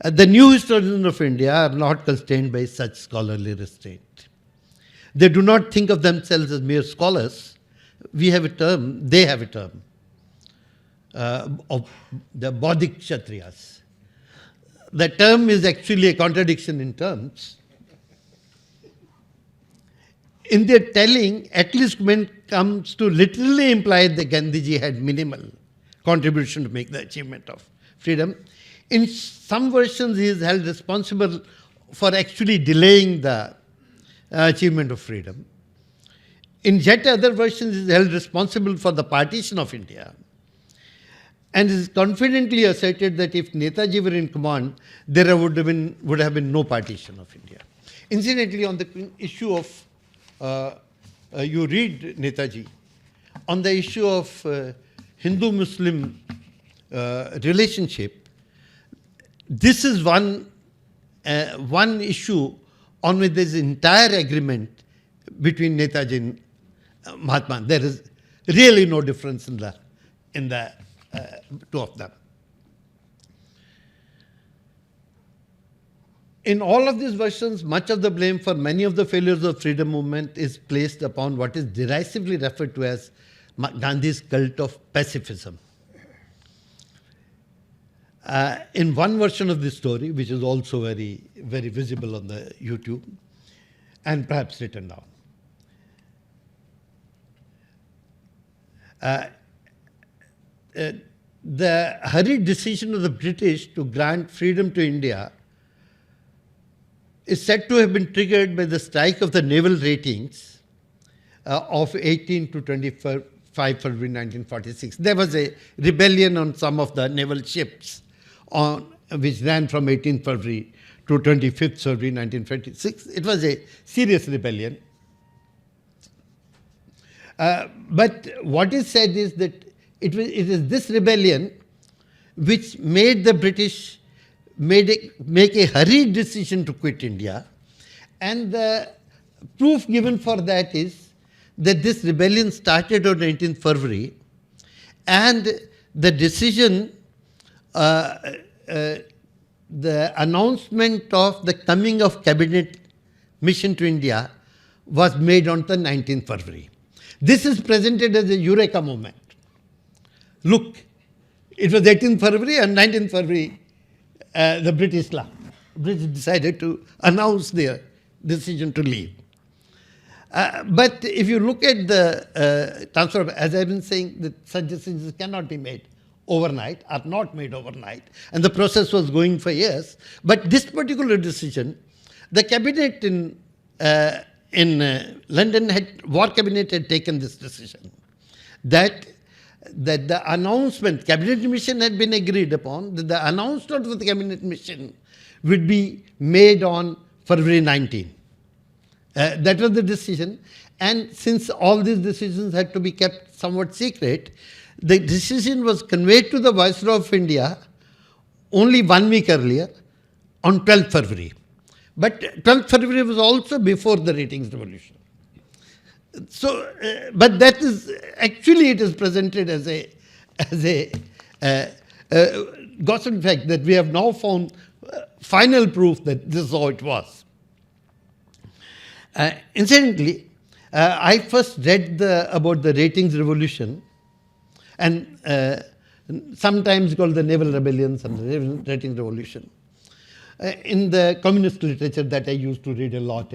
The new historians of India are not constrained by such scholarly restraint. They do not think of themselves as mere scholars. We have a term, they have a term, of the Bauddhic Kshatriyas. The term is actually a contradiction in terms. In their telling, at least one comes to literally imply that Gandhiji had minimal contribution to make the achievement of freedom. In some versions, he is held responsible for actually delaying the achievement of freedom. In yet other versions, he is held responsible for the partition of India, and is confidently asserted that if Netaji were in command, there would have been no partition of India. Incidentally, on the issue of you read Netaji, on the issue of Hindu-Muslim relationship, this is one issue on which there is entire agreement between Netaji and Mahatma. There is really no difference in the two of them. In all of these versions, much of the blame for many of the failures of freedom movement is placed upon what is derisively referred to as Gandhi's cult of pacifism. In one version of this story, which is also very, very visible on the YouTube, and perhaps written down, the hurried decision of the British to grant freedom to India is said to have been triggered by the strike of the naval ratings of 18 to 25 February 1946. There was a rebellion on some of the naval ships which ran from 18 February to 25th February 1946. It was a serious rebellion. But what is said is that it is this rebellion which made the British make a hurried decision to quit India, and the proof given for that is that this rebellion started on 19th February, and the decision, the announcement of the coming of cabinet mission to India was made on the 19th February. This is presented as a eureka moment. Look, it was 18th February and 19th February the British decided to announce their decision to leave. But if you look at the transfer, as I've been saying, that such decisions cannot be made overnight, are not made overnight, and the process was going for years. But this particular decision, the cabinet in London, War Cabinet had taken this decision, that the announcement, cabinet mission had been agreed upon, that the announcement of the cabinet mission would be made on February 19. That was the decision. And since all these decisions had to be kept somewhat secret, the decision was conveyed to the Viceroy of India only 1 week earlier, on 12th February. But 12th February was also before the ratings revolution. So, but that is, actually it is presented as a gossip fact that we have now found final proof that this is how it was. Incidentally, I first read about the ratings revolution, and sometimes called the naval rebellions and the ratings revolution, in the communist literature that I used to read a lot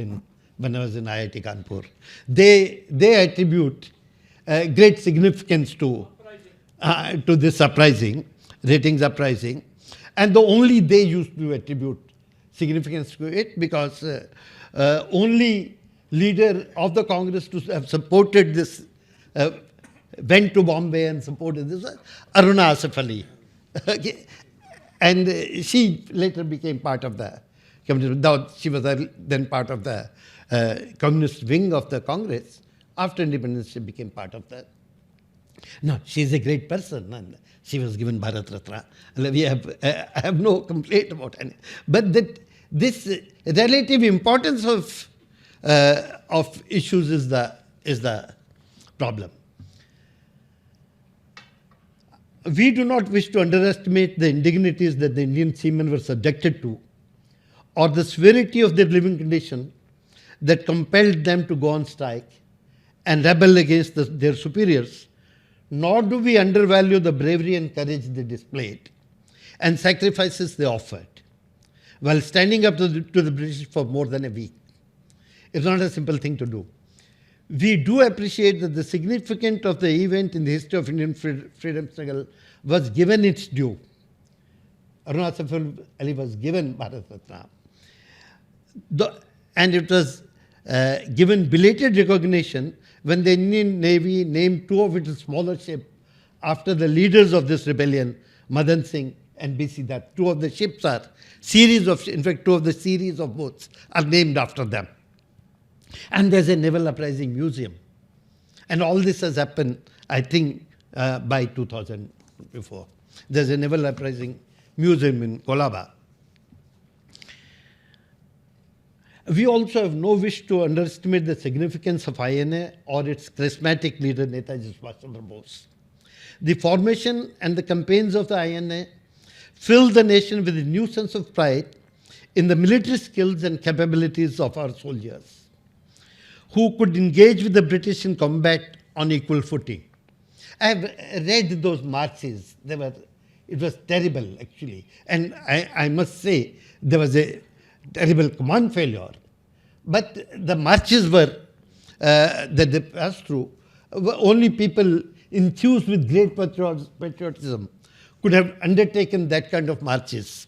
when I was in IIT Kanpur. They attribute great significance to this ratings uprising, and only they used to attribute significance to it, because only leader of the Congress to have supported this, went to Bombay and supported this, Aruna Asif Ali. Okay. And she later became part of the communist. She was then part of the communist wing of the Congress. After independence, she became part of that. No, she is a great person, and she was given Bharat Ratna. I have no complaint about any. But this relative importance of issues is the problem. We do not wish to underestimate the indignities that the Indian seamen were subjected to, or the severity of their living condition that compelled them to go on strike and rebel against their superiors, nor do we undervalue the bravery and courage they displayed and sacrifices they offered while standing up to the British for more than a week. It's not a simple thing to do. We do appreciate that the significance of the event in the history of Indian freedom struggle was given its due. Aruna Asif Ali was given Bharat Ratna. And it was given belated recognition when the Indian Navy named two of its smaller ships after the leaders of this rebellion, Madan Singh and B.C. Dutt. Two of the ships are two of the series of boats are named after them. And there's a naval uprising museum. And all this has happened, I think, by 2004. There's a naval uprising museum in Colaba. We also have no wish to underestimate the significance of INA or its charismatic leader, Netaji Subhash Chandra Bose. The formation and the campaigns of the INA filled the nation with a new sense of pride in the military skills and capabilities of our soldiers, who could engage with the British in combat on equal footing. I have read those marches. It was terrible, actually. And I must say, there was a terrible command failure. But the marches that they passed through, only people enthused with great patriotism could have undertaken that kind of marches.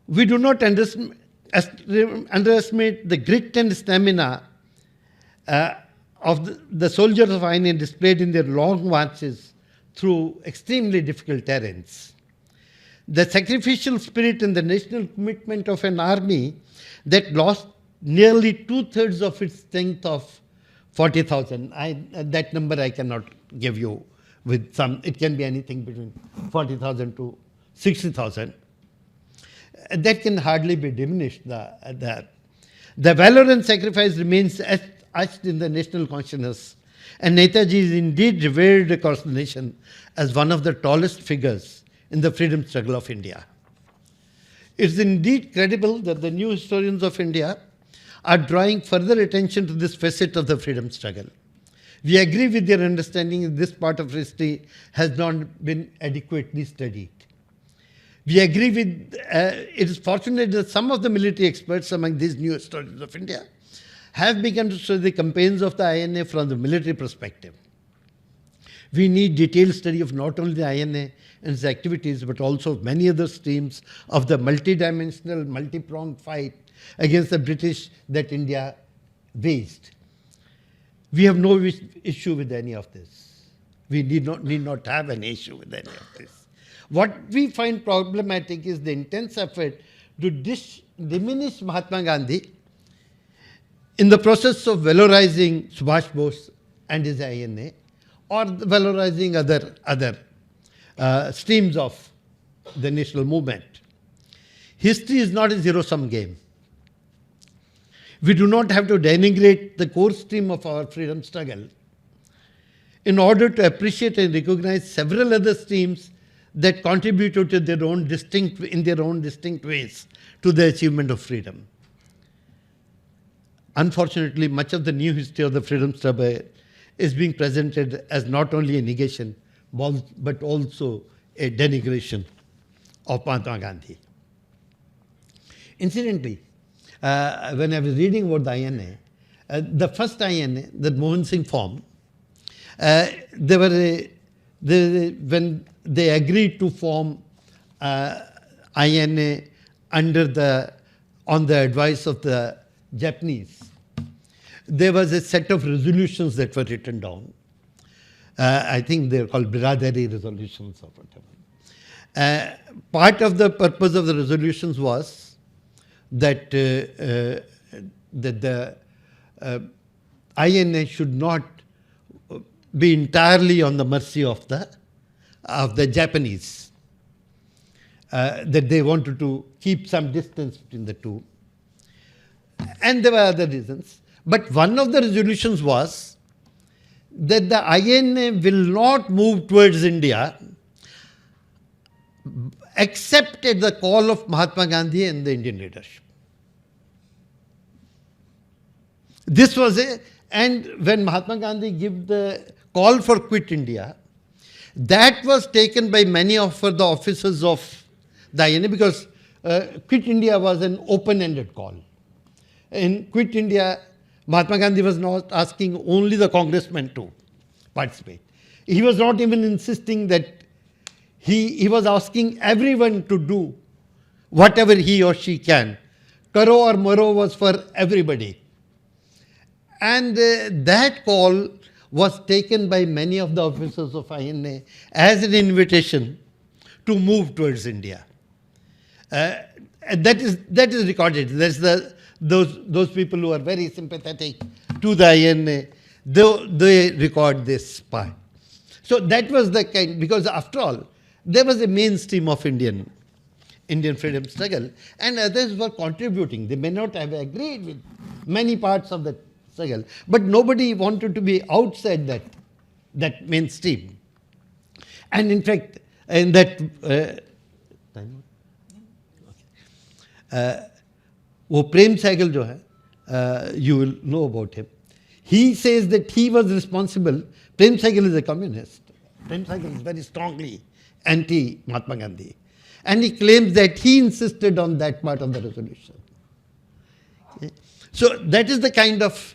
We do not underestimate the grit and stamina of the soldiers of INA displayed in their long marches through extremely difficult terrains. The sacrificial spirit and the national commitment of an army that lost nearly 2/3 of its strength of 40,000. That number I cannot give you with some. It can be anything between 40,000 to 60,000. That can hardly be diminished. The valor and sacrifice remains etched in the national consciousness, and Netaji is indeed revered across the nation as one of the tallest figures in the freedom struggle of India. It is indeed credible that the new historians of India are drawing further attention to this facet of the freedom struggle. We agree with their understanding that this part of history has not been adequately studied. We agree with, it is fortunate that some of the military experts among these new historians of India have begun to study the campaigns of the INA from the military perspective. We need detailed study of not only the INA and its activities, but also of many other streams of the multidimensional, multi-pronged fight against the British that India waged. We have no issue with any of this. We need not have an issue with any of this. What we find problematic is the intense effort to diminish Mahatma Gandhi in the process of valorizing Subhash Bose and his INA, or valorizing other streams of the national movement. History is not a zero-sum game. We do not have to denigrate the core stream of our freedom struggle in order to appreciate and recognize several other streams that contributed to in their own distinct ways to the achievement of freedom. Unfortunately, much of the new history of the freedom struggle is being presented as not only a negation, but also a denigration of Mahatma Gandhi. Incidentally, when I was reading about the INA, the first INA that Mohan Singh formed, when they agreed to form INA on the advice of the Japanese, there was a set of resolutions that were written down. I think they're called Biradari resolutions or whatever. Part of the purpose of the resolutions was that the INA should not be entirely on the mercy of the Japanese. That they wanted to keep some distance between the two. And there were other reasons. But one of the resolutions was that the INA will not move towards India except at the call of Mahatma Gandhi and the Indian leadership. This was and when Mahatma Gandhi gave the call for quit India, that was taken by many of the officers of the INA, because quit India was an open-ended call. In quit India, Mahatma Gandhi was not asking only the congressmen to participate. He was not even insisting that he was asking everyone to do whatever he or she can. Karo or maro was for everybody. And that call was taken by many of the officers of INA as an invitation to move towards India. That is recorded. That's those people who are very sympathetic to the INA, they record this part. So that was the kind, because after all, there was a mainstream of Indian freedom struggle, and others were contributing. They may not have agreed with many parts of the struggle, but nobody wanted to be outside that mainstream. And in fact, in that Prem Sehgal jo hai, you will know about him. He says that he was responsible. Prem Sehgal is a communist. Prem Sehgal is very strongly anti-Mahatma Gandhi. And he claims that he insisted on that part of the resolution. Okay. So that is the kind of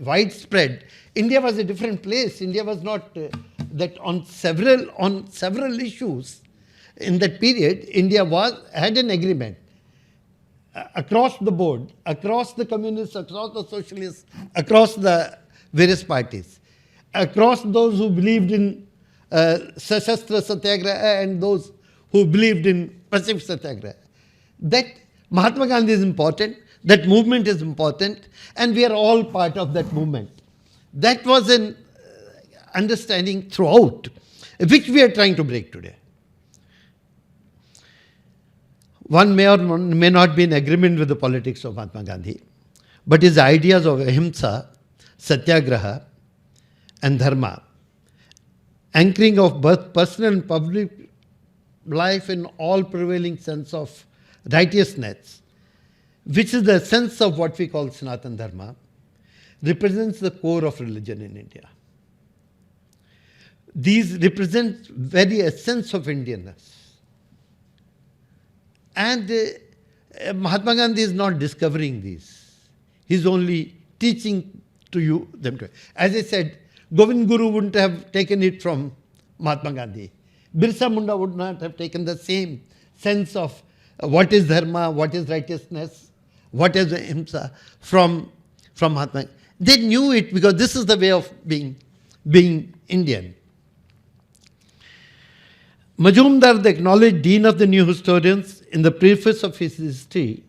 widespread. India was a different place. India was not that on several issues in that period. India had an agreement across the board, across the communists, across the socialists, across the various parties, across those who believed in Sashastra Satyagraha and those who believed in Pacific Satyagraha. That Mahatma Gandhi is important, that movement is important, and we are all part of that movement. That was an understanding throughout, which we are trying to break today. One may or may not be in agreement with the politics of Mahatma Gandhi, but his ideas of ahimsa, satyagraha, and dharma, anchoring of both personal and public life in all prevailing sense of righteousness, which is the sense of what we call Sanatana Dharma, represents the core of religion in India. These represent very essence of Indianness. And Mahatma Gandhi is not discovering these. He's only teaching to you them. As I said, Govind Guru wouldn't have taken it from Mahatma Gandhi. Birsa Munda would not have taken the same sense of what is dharma, what is righteousness, what is Ignca from Mahatma. They knew it because this is the way of being Indian. Majumdar, the acknowledged dean of the new historians, in the preface of his history,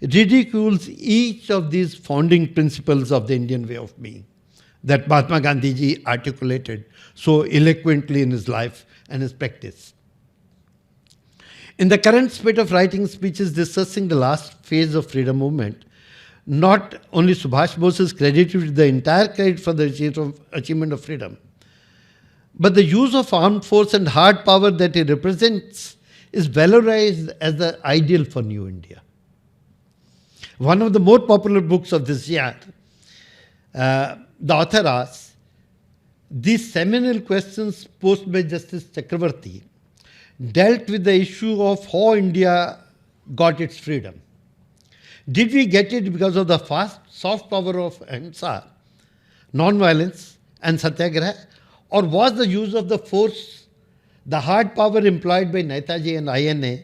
ridicules each of these founding principles of the Indian way of being that Mahatma Gandhi ji articulated so eloquently in his life and his practice. In the current spate of writing speeches discussing the last phase of freedom movement, not only Subhash Bose is credited with the entire credit for the achievement of freedom, but the use of armed force and hard power that he represents is valorized as the ideal for New India. One of the more popular books of this year, the author asks, these seminal questions posed by Justice Chakravarti dealt with the issue of how India got its freedom. Did we get it because of the soft power of Ahimsa, non-violence and satyagraha, or was the use of the force, the hard power employed by Netaji and INA,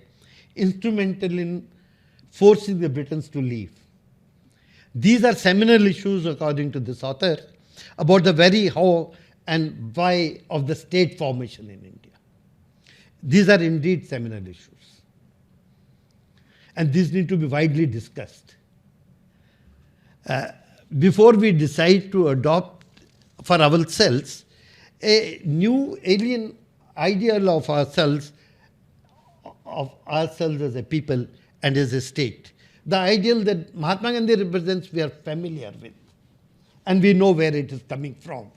instrumental in forcing the Britons to leave? These are seminal issues, according to this author, about the very how and why of the state formation in India. These are indeed seminal issues. And these need to be widely discussed. Before we decide to adopt for ourselves a new alien ideal of ourselves as a people and as a state. The ideal that Mahatma Gandhi represents, we are familiar with, and we know where it is coming from.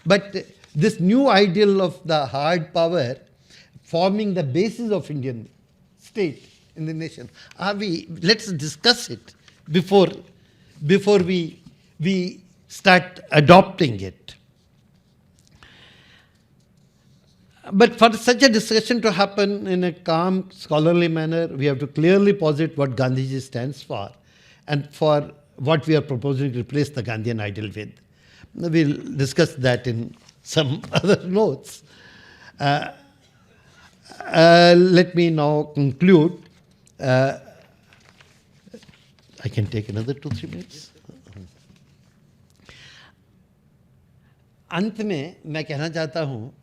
But this new ideal of the hard power forming the basis of Indian state in the nation, let's discuss it before we start adopting it. But for such a discussion to happen in a calm, scholarly manner, we have to clearly posit what Gandhiji stands for and for what we are proposing to replace the Gandhian ideal with. We'll discuss that in some other notes. Let me now conclude. I can take another 2-3 minutes. अंत में मैं कहना चाहता हूँ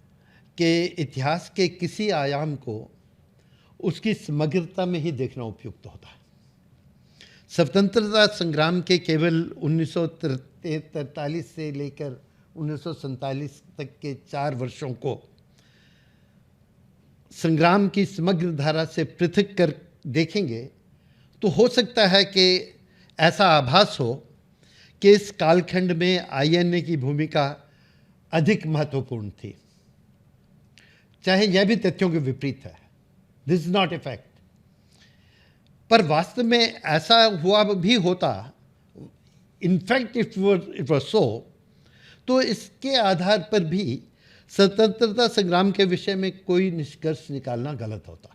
कि इतिहास के किसी आयाम को उसकी समग्रता में ही देखना उपयुक्त होता है। स्वतंत्रता संग्राम के केवल 1943 से लेकर 1947 तक के 4 वर्षों को संग्राम की समग्र धारा से पृथक कर देखेंगे तो हो सकता है कि ऐसा आभास हो कि इस कालखंड में आईएनए की भूमिका अधिक महत्वपूर्ण थी, चाहे यह भी तथ्यों के विपरीत है। This is not a fact, पर वास्तव में ऐसा हुआ भी होता, इनफैक्ट इट वाज सो, तो इसके आधार पर भी स्वतंत्रता संग्राम के विषय में कोई निष्कर्ष निकालना गलत होता।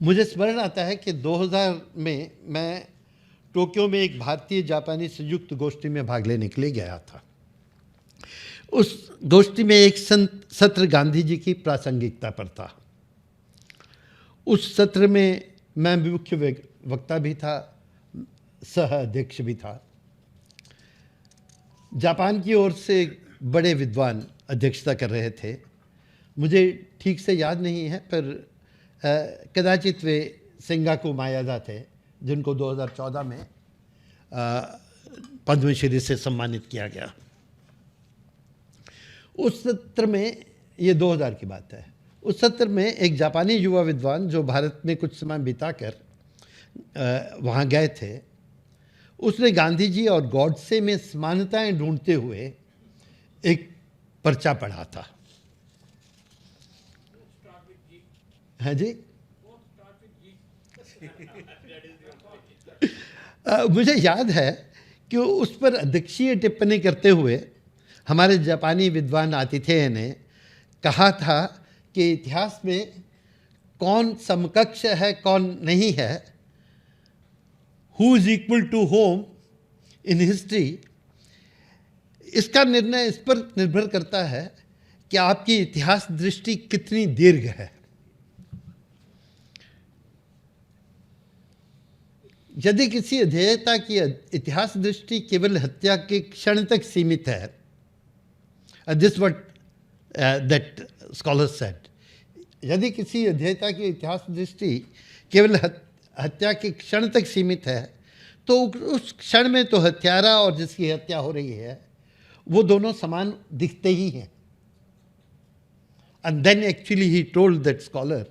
मुझे स्मरण आता है कि 2000 में मैं टोक्यो में एक भारतीय जापानी संयुक्त गोष्ठी में भाग लेने के लिए गया था। उस गोष्ठी में एक सत्र गांधी जी की प्रासंगिकता पर था। उस सत्र में मैं मुख्य वक्ता भी था, सह अध्यक्ष भी था। जापान की ओर से बड़े विद्वान अध्यक्षता कर रहे थे। मुझे ठीक से याद नहीं है, पर कदाचित वे सेंगाकू मायादा थे, जिनको 2014 में पद्मश्री से सम्मानित किया गया। उस सत्र में, ये 2000 की बात है, उस सत्र में एक जापानी युवा विद्वान जो भारत में कुछ समय बिताकर वहाँ गए थे, उसने गांधी जी और गॉडसे में समानताएं ढूंढते हुए एक पर्चा पढ़ा था। हाँ जी, मुझे याद है कि उस पर अध्यक्षीय टिप्पणी करते हुए हमारे जापानी विद्वान आतिथेय ने कहा था कि इतिहास में कौन समकक्ष है कौन नहीं है, who is equal to home in history, इसका निर्णय इस पर निर्भर करता है कि आपकी इतिहास दृष्टि कितनी दीर्घ है। यदि किसी अध्येता की इतिहास दृष्टि केवल हत्या के क्षण तक सीमित है, this what that scholar said, यदि किसी अध्येता की इतिहास दृष्टि केवल हत्या के क्षण तक सीमित है, तो उस क्षण में तो हत्यारा और जिसकी हत्या हो रही है वो दोनों समान दिखते ही हैं। And then actually he told that scholar,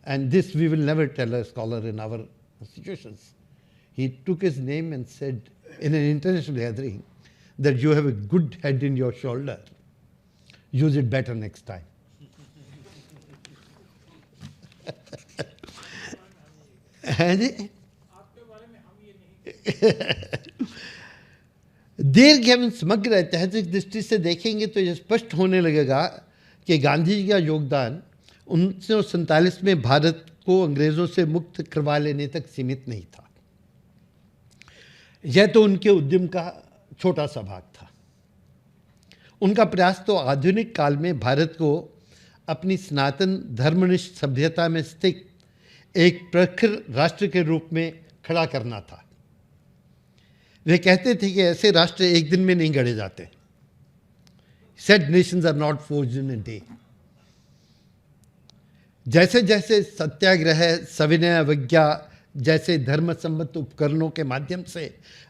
and this we will never tell a scholar in our institutions. He took his name and said in an international gathering that you have a good head in your shoulder. Use it better next time. दीर्घ एवं समग्र ऐतिहासिक दृष्टि से देखेंगे तो यह स्पष्ट होने लगेगा कि गांधी जी का योगदान 1947 में भारत को अंग्रेजों से मुक्त करवा लेने तक सीमित नहीं था। यह तो उनके उद्यम का छोटा सा भाग था। उनका प्रयास तो आधुनिक काल में भारत को अपनी सनातन धर्मनिष्ठ सभ्यता में स्थित एक प्रखर राष्ट्र के रूप में खड़ा करना था। वे कहते थे कि ऐसे राष्ट्र एक दिन में नहीं गढ़े जाते। Said nations are not forged in a day. जैसे जैसे सत्याग्रह, सविनय अवज्ञा जैसे धर्म सम्मत उपकरणों के माध्यम से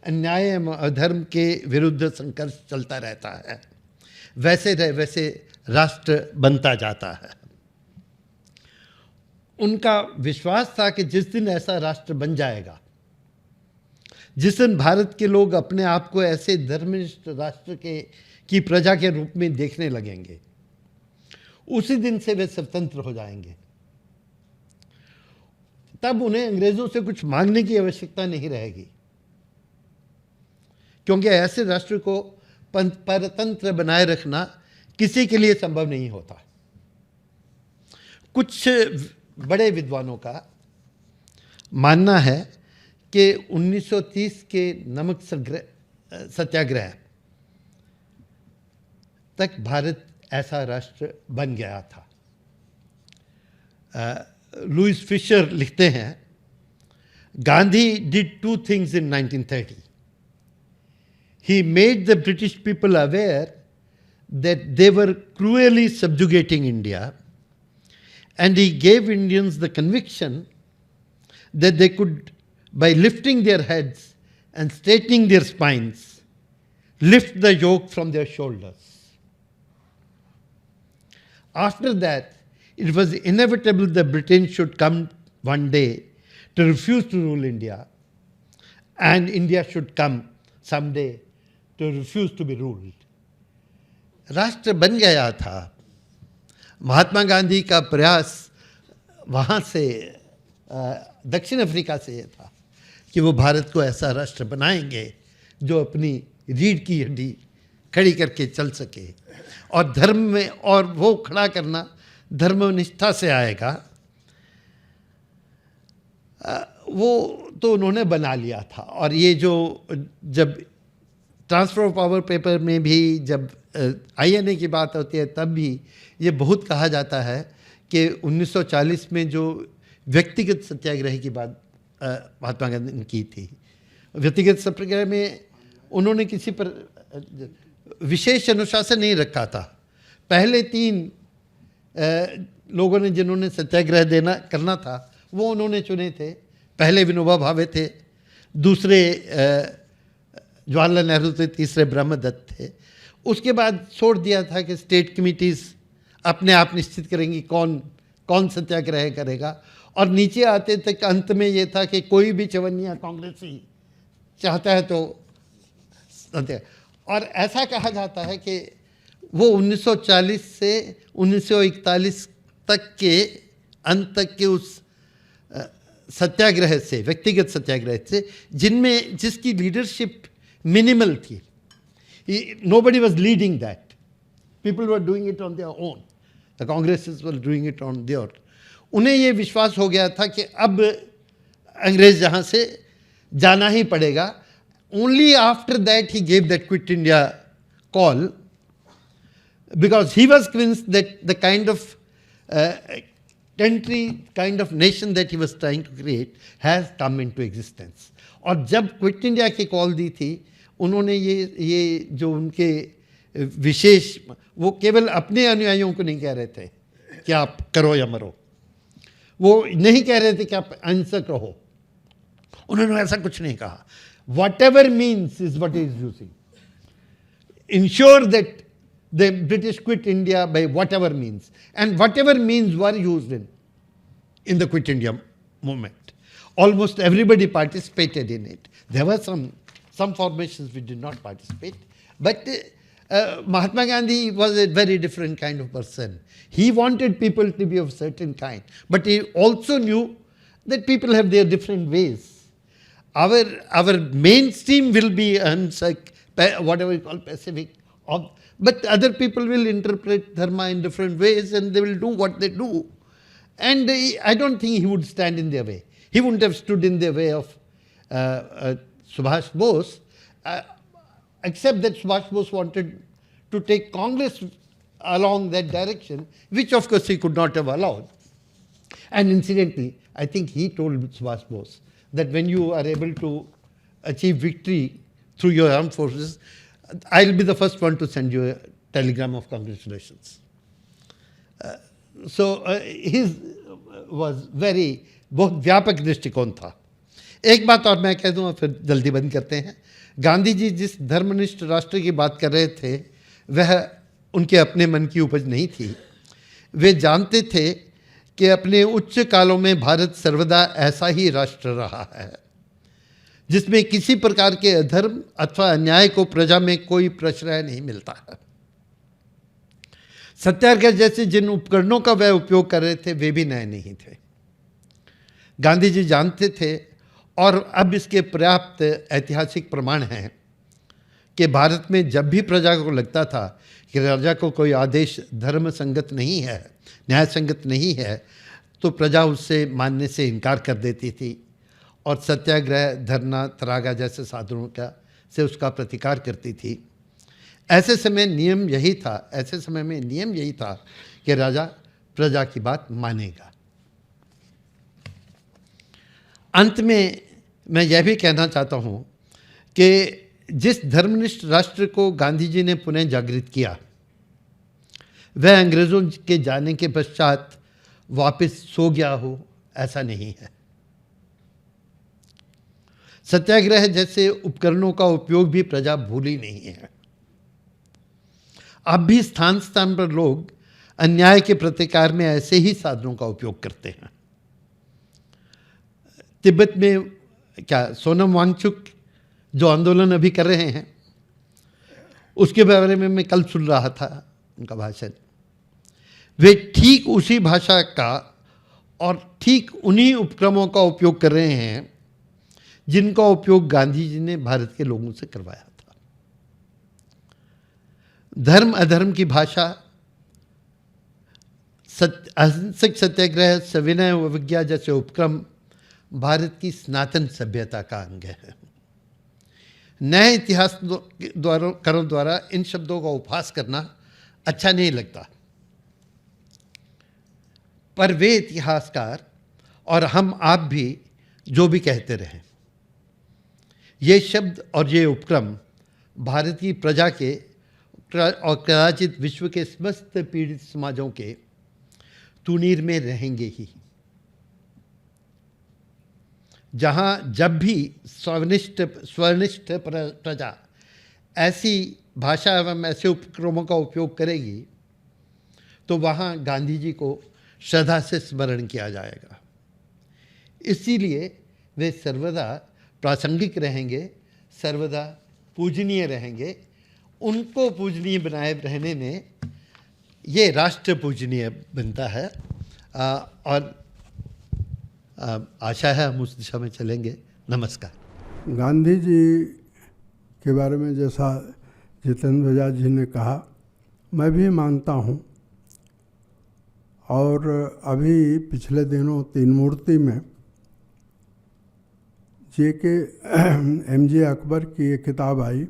अन्याय एवं अधर्म के विरुद्ध संघर्ष चलता रहता है, वैसे राष्ट्र बनता जाता है। उनका विश्वास था कि जिस दिन ऐसा राष्ट्र बन जाएगा, जिस दिन भारत के लोग अपने आप को ऐसे धर्मनिष्ठ राष्ट्र की प्रजा के रूप में देखने लगेंगे, उसी दिन से वे स्वतंत्र हो जाएंगे। तब उन्हें अंग्रेजों से कुछ मांगने की आवश्यकता नहीं रहेगी, क्योंकि ऐसे राष्ट्र को परतंत्र बनाए रखना किसी के लिए संभव नहीं होता। कुछ बड़े विद्वानों का मानना है कि 1930 के नमक सत्याग्रह तक भारत ऐसा राष्ट्र बन गया था। लुइस फिशर लिखते हैं, Gandhi did two things in 1930. He made the British people aware that they were cruelly subjugating India, and he gave Indians the conviction that they could, by lifting their heads and straightening their spines, lift the yoke from their shoulders. After that, it was inevitable that Britain should come one day to refuse to rule India, and India should come someday to refuse to be ruled. राष्ट्र बन गया था। महात्मा गांधी का प्रयास वहाँ से दक्षिण Africa से ये था कि वो भारत को ऐसा राष्ट्र बनाएंगे जो अपनी रीढ़ की हड्डी खड़ी करके चल सके, और धर्म में, और वो खड़ा करना धर्मनिष्ठा से आएगा। वो तो उन्होंने बना लिया था। और ये जो जब ट्रांसफर ऑफ पावर पेपर में भी जब INA की बात होती है, तब भी ये बहुत कहा जाता है कि 1940 में जो व्यक्तिगत सत्याग्रह की बात महात्मा गांधी ने की थी, व्यक्तिगत सत्याग्रह में उन्होंने किसी पर विशेष अनुशासन नहीं रखा था। पहले 3 लोगों ने जिन्होंने सत्याग्रह करना था वो उन्होंने चुने थे। पहले विनोबा भावे थे, दूसरे जवाहरलाल नेहरू थे, तीसरे ब्रह्मदत्त थे। उसके बाद छोड़ दिया था कि स्टेट कमिटीज़ अपने आप निश्चित करेंगी कौन सत्याग्रह करेगा, और नीचे आते तक अंत में ये था कि कोई भी चवन्निया कांग्रेसी चाहता है तो सत्या। और ऐसा कहा जाता है कि वो 1940 से 1941 तक के अंत तक के उस सत्याग्रह से, व्यक्तिगत सत्याग्रह से, जिसकी लीडरशिप मिनिमल थी, nobody was leading that, people were doing it on their own, the Congresses were doing it on their own. उन्हें ये विश्वास हो गया था कि अब अंग्रेज जहाँ से जाना ही पड़ेगा। Only after that he gave that Quit India call, because he was convinced that the kind of country, kind of nation that he was trying to create has come into existence. और जब quit India की call दी थी, उन्होंने ये जो उनके विशेष, वो केवल अपने अनुयायियों को नहीं कह रहे थे कि आप करो या मरो, वो नहीं कह रहे थे कि आप अहिंसक रहो, उन्होंने ऐसा कुछ नहीं कहा. Whatever means is what he is using. Ensure that the British quit India by whatever means, and whatever means were used in the Quit India movement. Almost everybody participated in it. There were some formations which did not participate, but Mahatma Gandhi was a very different kind of person. He wanted people to be of certain kind, but he also knew that people have their different ways. Our mainstream will be whatever we call pacific, but other people will interpret dharma in different ways, and they will do what they do. And I don't think he would stand in their way. He wouldn't have stood in the way of Subhash Bose, except that Subhash Bose wanted to take Congress along that direction, which of course he could not have allowed. And incidentally, I think he told Subhash Bose that when you are able to achieve victory through your armed forces, I'll be the first one to send you a telegram of congratulations. So his was very, बहुत व्यापक दृष्टिकोण था. एक बात और मैं कह दूं और फिर जल्दी बंद करते हैं. गांधी जी जिस धर्मनिष्ठ राष्ट्र की बात कर रहे थे, वह उनके अपने मन की उपज नहीं थी. वे जानते थे कि अपने उच्च कालों में भारत सर्वदा ऐसा ही राष्ट्र रहा है जिसमें किसी प्रकार के अधर्म अथवा अन्याय को प्रजा में कोई प्रश्रय नहीं मिलता है. सत्याग्रह जैसे जिन उपकरणों का वह उपयोग कर रहे थे, वे भी नए नहीं थे. गांधी जी जानते थे, और अब इसके पर्याप्त ऐतिहासिक प्रमाण हैं, कि भारत में जब भी प्रजा को लगता था कि राजा को कोई आदेश धर्म संगत नहीं है, न्याय संगत नहीं है, तो प्रजा उससे मानने से इनकार कर देती थी और सत्याग्रह, धरना, तरागा जैसे साधनों से उसका प्रतिकार करती थी. ऐसे समय में नियम यही था कि राजा प्रजा की बात मानेगा. अंत में मैं यह भी कहना चाहता हूँ कि जिस धर्मनिष्ठ राष्ट्र को गांधी जी ने पुनः जागृत किया, वह अंग्रेज़ों के जाने के पश्चात वापस सो गया हो, ऐसा नहीं है. सत्याग्रह जैसे उपकरणों का उपयोग भी प्रजा भूली नहीं है. अब भी स्थान स्थान पर लोग अन्याय के प्रतिकार में ऐसे ही साधनों का उपयोग करते हैं. तिब्बत में सोनम वांगचुक जो आंदोलन अभी कर रहे हैं, उसके बारे में मैं कल सुन रहा था उनका भाषण. वे ठीक उसी भाषा का और ठीक उन्हीं उपक्रमों का उपयोग कर रहे हैं जिनका उपयोग गांधी जी ने भारत के लोगों से करवाया था. धर्म अधर्म की भाषा, अहिंसक सत्याग्रह, सविनय अवज्ञा जैसे उपक्रम भारत की सनातन सभ्यता का अंग है. नए इतिहासकारों द्वारा इन शब्दों का उपहास करना अच्छा नहीं लगता, पर वे इतिहासकार और हम आप भी जो भी कहते रहे, ये शब्द और ये उपक्रम भारत की प्रजा के और कदाचित विश्व के समस्त पीड़ित समाजों के तुनीर में रहेंगे ही. जहाँ जब भी स्वनिष्ठ प्रजा ऐसी भाषा एवं ऐसे उपक्रमों का उपयोग करेगी, तो वहाँ गांधी जी को श्रद्धा से स्मरण किया जाएगा. इसीलिए वे सर्वदा प्रासंगिक रहेंगे, सर्वदा पूजनीय रहेंगे. उनको पूजनीय बनाए रहने में ये राष्ट्र पूजनीय बनता है. और आशा है हम उस दिशा में चलेंगे. नमस्कार. गांधी जी के बारे में जैसा जितेंद्र बजाज जी ने कहा, मैं भी मानता हूँ. और अभी पिछले दिनों तीन मूर्ति में जे के एम जे अकबर की एक किताब आई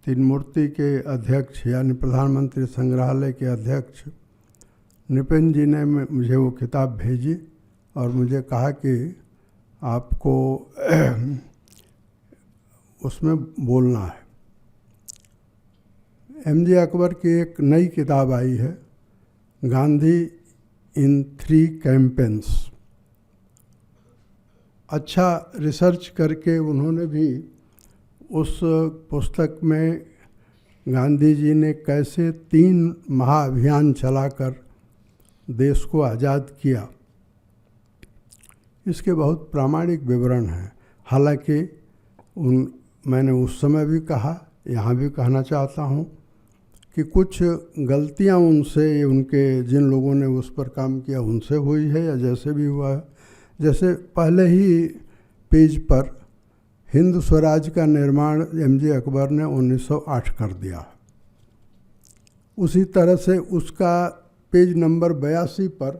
तीन मूर्ति के अध्यक्ष यानी प्रधानमंत्री संग्रहालय के अध्यक्ष निपिन जी ने मुझे वो किताब भेजी और मुझे कहा कि आपको उसमें बोलना है। एमजे अकबर की एक नई किताब आई है, गांधी इन 3 कैंपेन्स। अच्छा रिसर्च करके उन्होंने भी उस पुस्तक में गांधी जी ने कैसे 3 महाअभियान चलाकर देश को आज़ाद किया, इसके बहुत प्रामाणिक विवरण हैं। हालांकि मैंने उस समय भी कहा, यहाँ भी कहना चाहता हूँ कि कुछ गलतियाँ उनसे, उनके जिन लोगों ने उस पर काम किया उनसे हुई है या जैसे भी हुआ है। जैसे पहले ही पेज पर हिंद स्वराज का निर्माण एमजे अकबर ने 1908 कर दिया। उसी तरह से उसका पेज नंबर 82 पर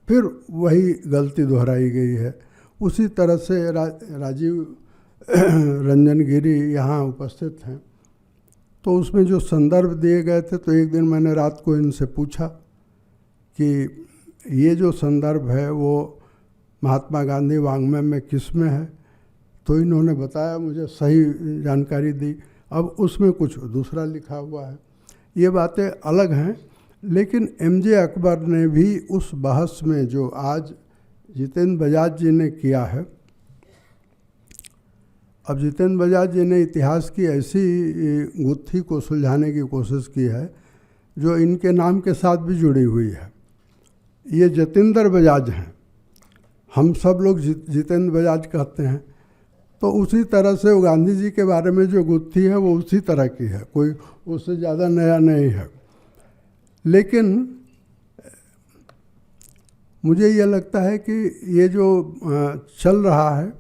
फिर वही गलती दोहराई गई है। उसी तरह से राजीव रंजन गिरी यहाँ उपस्थित हैं, तो उसमें जो संदर्भ दिए गए थे, तो एक दिन मैंने रात को इनसे पूछा कि ये जो संदर्भ है वो महात्मा गांधी वाङ्मय में किस में है, तो इन्होंने बताया, मुझे सही जानकारी दी। अब उसमें कुछ दूसरा लिखा हुआ है। ये बातें अलग हैं, लेकिन एमजे अकबर ने भी उस बहस में जो आज जितेंद्र बजाज जी ने किया है, अब जितेंद्र बजाज जी ने इतिहास की ऐसी गुत्थी को सुलझाने की कोशिश की है जो इनके नाम के साथ भी जुड़ी हुई है। ये जतेंद्र बजाज हैं, हम सब लोग जितेंद्र बजाज कहते हैं, तो उसी तरह से वो गांधी जी के बारे में जो गुत्थी है वो उसी तरह की है, कोई उससे ज़्यादा नया नहीं है। लेकिन मुझे ये लगता है कि ये जो चल रहा है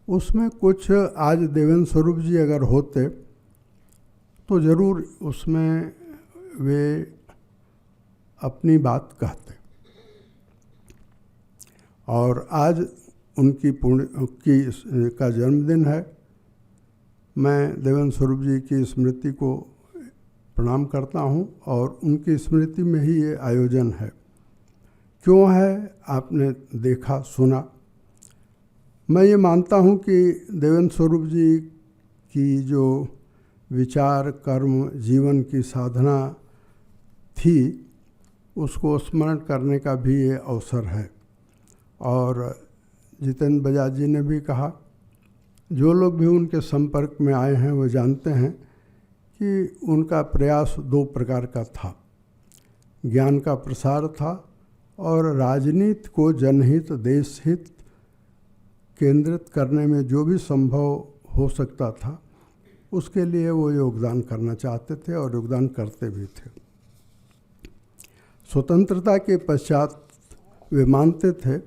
उसमें कुछ, आज देवेंद्रस्वरूप जी अगर होते तो ज़रूर उसमें वे अपनी बात कहते। और आज उनकी का जन्मदिन है। मैं देवेंद्रस्वरूप जी की स्मृति को प्रणाम करता हूँ और उनकी स्मृति में ही ये आयोजन है। क्यों है, आपने देखा सुना। मैं ये मानता हूँ कि देवेंद्रस्वरूप जी की जो विचार, कर्म, जीवन की साधना थी, उसको स्मरण करने का भी ये अवसर है। और जितेंद्र बजाज जी ने भी कहा, जो लोग भी उनके संपर्क में आए हैं वो जानते हैं कि उनका प्रयास 2 प्रकार का था। ज्ञान का प्रसार था और राजनीति को जनहित, देशहित केंद्रित करने में जो भी संभव हो सकता था उसके लिए वो योगदान करना चाहते थे और योगदान करते भी थे। स्वतंत्रता के पश्चात वे मानते थे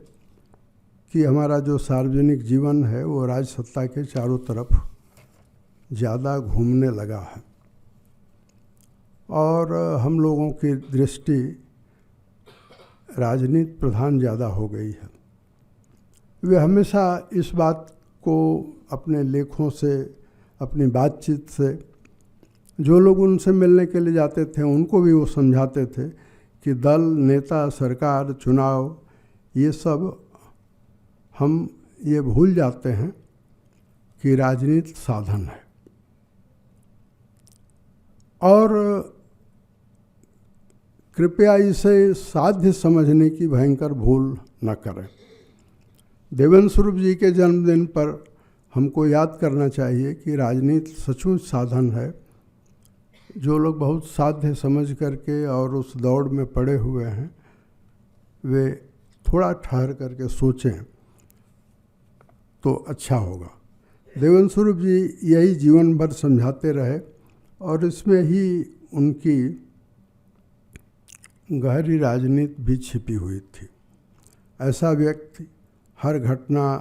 कि हमारा जो सार्वजनिक जीवन है वो राजसत्ता के चारों तरफ ज़्यादा घूमने लगा है और हम लोगों की दृष्टि राजनीति प्रधान ज़्यादा हो गई है। वे हमेशा इस बात को अपने लेखों से, अपनी बातचीत से, जो लोग उनसे मिलने के लिए जाते थे उनको भी वो समझाते थे कि दल, नेता, सरकार, चुनाव, ये सब हम ये भूल जाते हैं कि राजनीति साधन है। और कृपया इसे साध्य समझने की भयंकर भूल न करें। देवेंद्रस्वरूप जी के जन्मदिन पर हमको याद करना चाहिए कि राजनीति सचमुच साधन है। जो लोग बहुत साध्य समझ करके और उस दौड़ में पड़े हुए हैं, वे थोड़ा ठहर करके सोचें तो अच्छा होगा। देवेंद्रस्वरूप जी यही जीवन भर समझाते रहे और इसमें ही उनकी गहरी राजनीति भी छिपी हुई थी। ऐसा व्यक्ति हर घटना,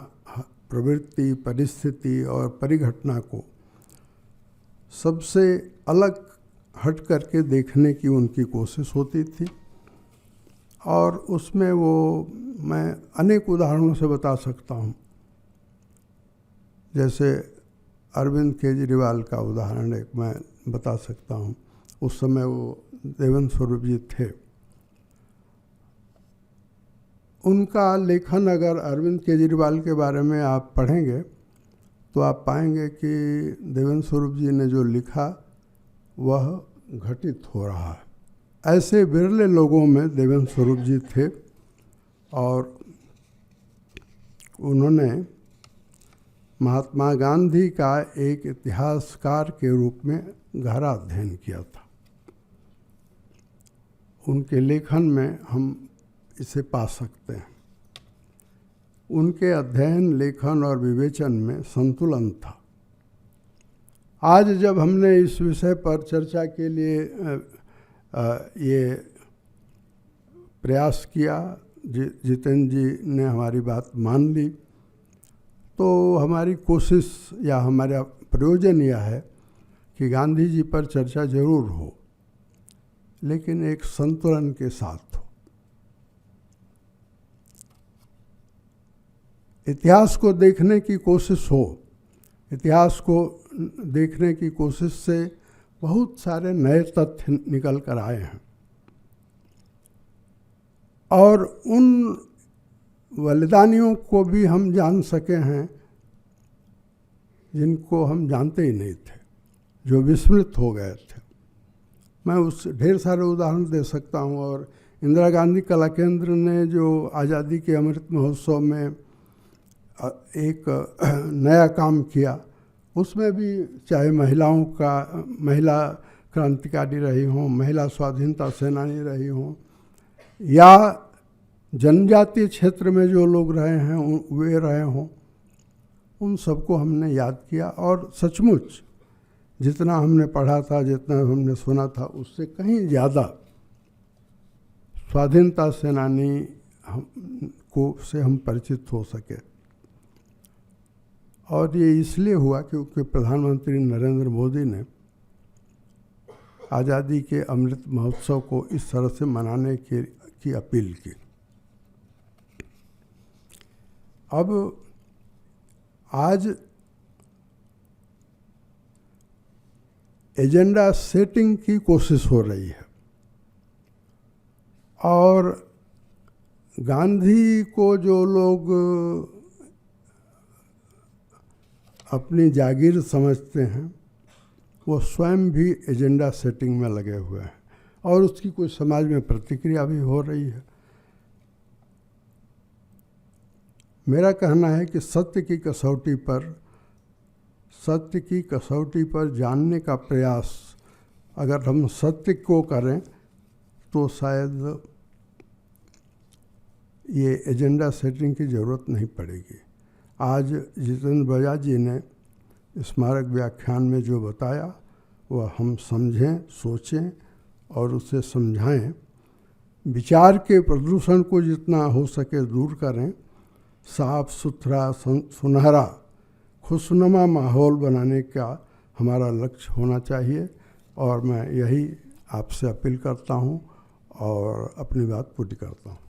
प्रवृत्ति, परिस्थिति और परिघटना को सबसे अलग हट करके देखने की उनकी कोशिश होती थी और उसमें वो, मैं अनेक उदाहरणों से बता सकता हूँ। जैसे अरविंद केजरीवाल का उदाहरण एक मैं बता सकता हूँ। उस समय वो देवेंद्र स्वरूप जी थे। उनका लेखन अगर अरविंद केजरीवाल के बारे में आप पढ़ेंगे तो आप पाएंगे कि देवेंद्र स्वरूप जी ने जो लिखा वह घटित हो रहा है। ऐसे विरले लोगों में देवेंद्र स्वरूप जी थे और उन्होंने महात्मा गांधी का एक इतिहासकार के रूप में गहरा अध्ययन किया था। उनके लेखन में हम इसे पा सकते हैं। उनके अध्ययन, लेखन और विवेचन में संतुलन था। आज जब हमने इस विषय पर चर्चा के लिए ये प्रयास किया, जितेंद्र जी ने हमारी बात मान ली, तो हमारी कोशिश या हमारा प्रयोजन यह है कि गांधी जी पर चर्चा जरूर हो, लेकिन एक संतुलन के साथ हो। इतिहास को देखने की कोशिश हो। इतिहास को देखने की कोशिश से बहुत सारे नए तथ्य निकल कर आए हैं और उन बलिदानियों को भी हम जान सके हैं जिनको हम जानते ही नहीं थे, जो विस्मृत हो गए थे। मैं उस ढेर सारे उदाहरण दे सकता हूँ। और इंदिरा गांधी कला केंद्र ने जो आज़ादी के अमृत महोत्सव में एक नया काम किया, उसमें भी चाहे महिलाओं का, महिला क्रांतिकारी रही हों, महिला स्वाधीनता सेनानी रही हों, या जनजातीय क्षेत्र में जो लोग रहे हैं वे रहे हों, उन सबको हमने याद किया। और सचमुच जितना हमने पढ़ा था, जितना हमने सुना था, उससे कहीं ज़्यादा स्वाधीनता सेनानी से हम परिचित हो सके। और ये इसलिए हुआ क्योंकि प्रधानमंत्री नरेंद्र मोदी ने आज़ादी के अमृत महोत्सव को इस तरह से मनाने की अपील की। अब आज एजेंडा सेटिंग की कोशिश हो रही है और गांधी को जो लोग अपनी जागीर समझते हैं, वो स्वयं भी एजेंडा सेटिंग में लगे हुए हैं और उसकी कोई समाज में प्रतिक्रिया भी हो रही है। मेरा कहना है कि सत्य की कसौटी पर जानने का प्रयास अगर हम सत्य को करें तो शायद ये एजेंडा सेटिंग की ज़रूरत नहीं पड़ेगी। आज जितेंद्र बजाज जी ने स्मारक व्याख्यान में जो बताया वह हम समझें, सोचें और उसे समझाएं। विचार के प्रदूषण को जितना हो सके दूर करें। साफ सुथरा, सुनहरा, खुशनुमा माहौल बनाने का हमारा लक्ष्य होना चाहिए और मैं यही आपसे अपील करता हूं और अपनी बात पूरी करता हूं।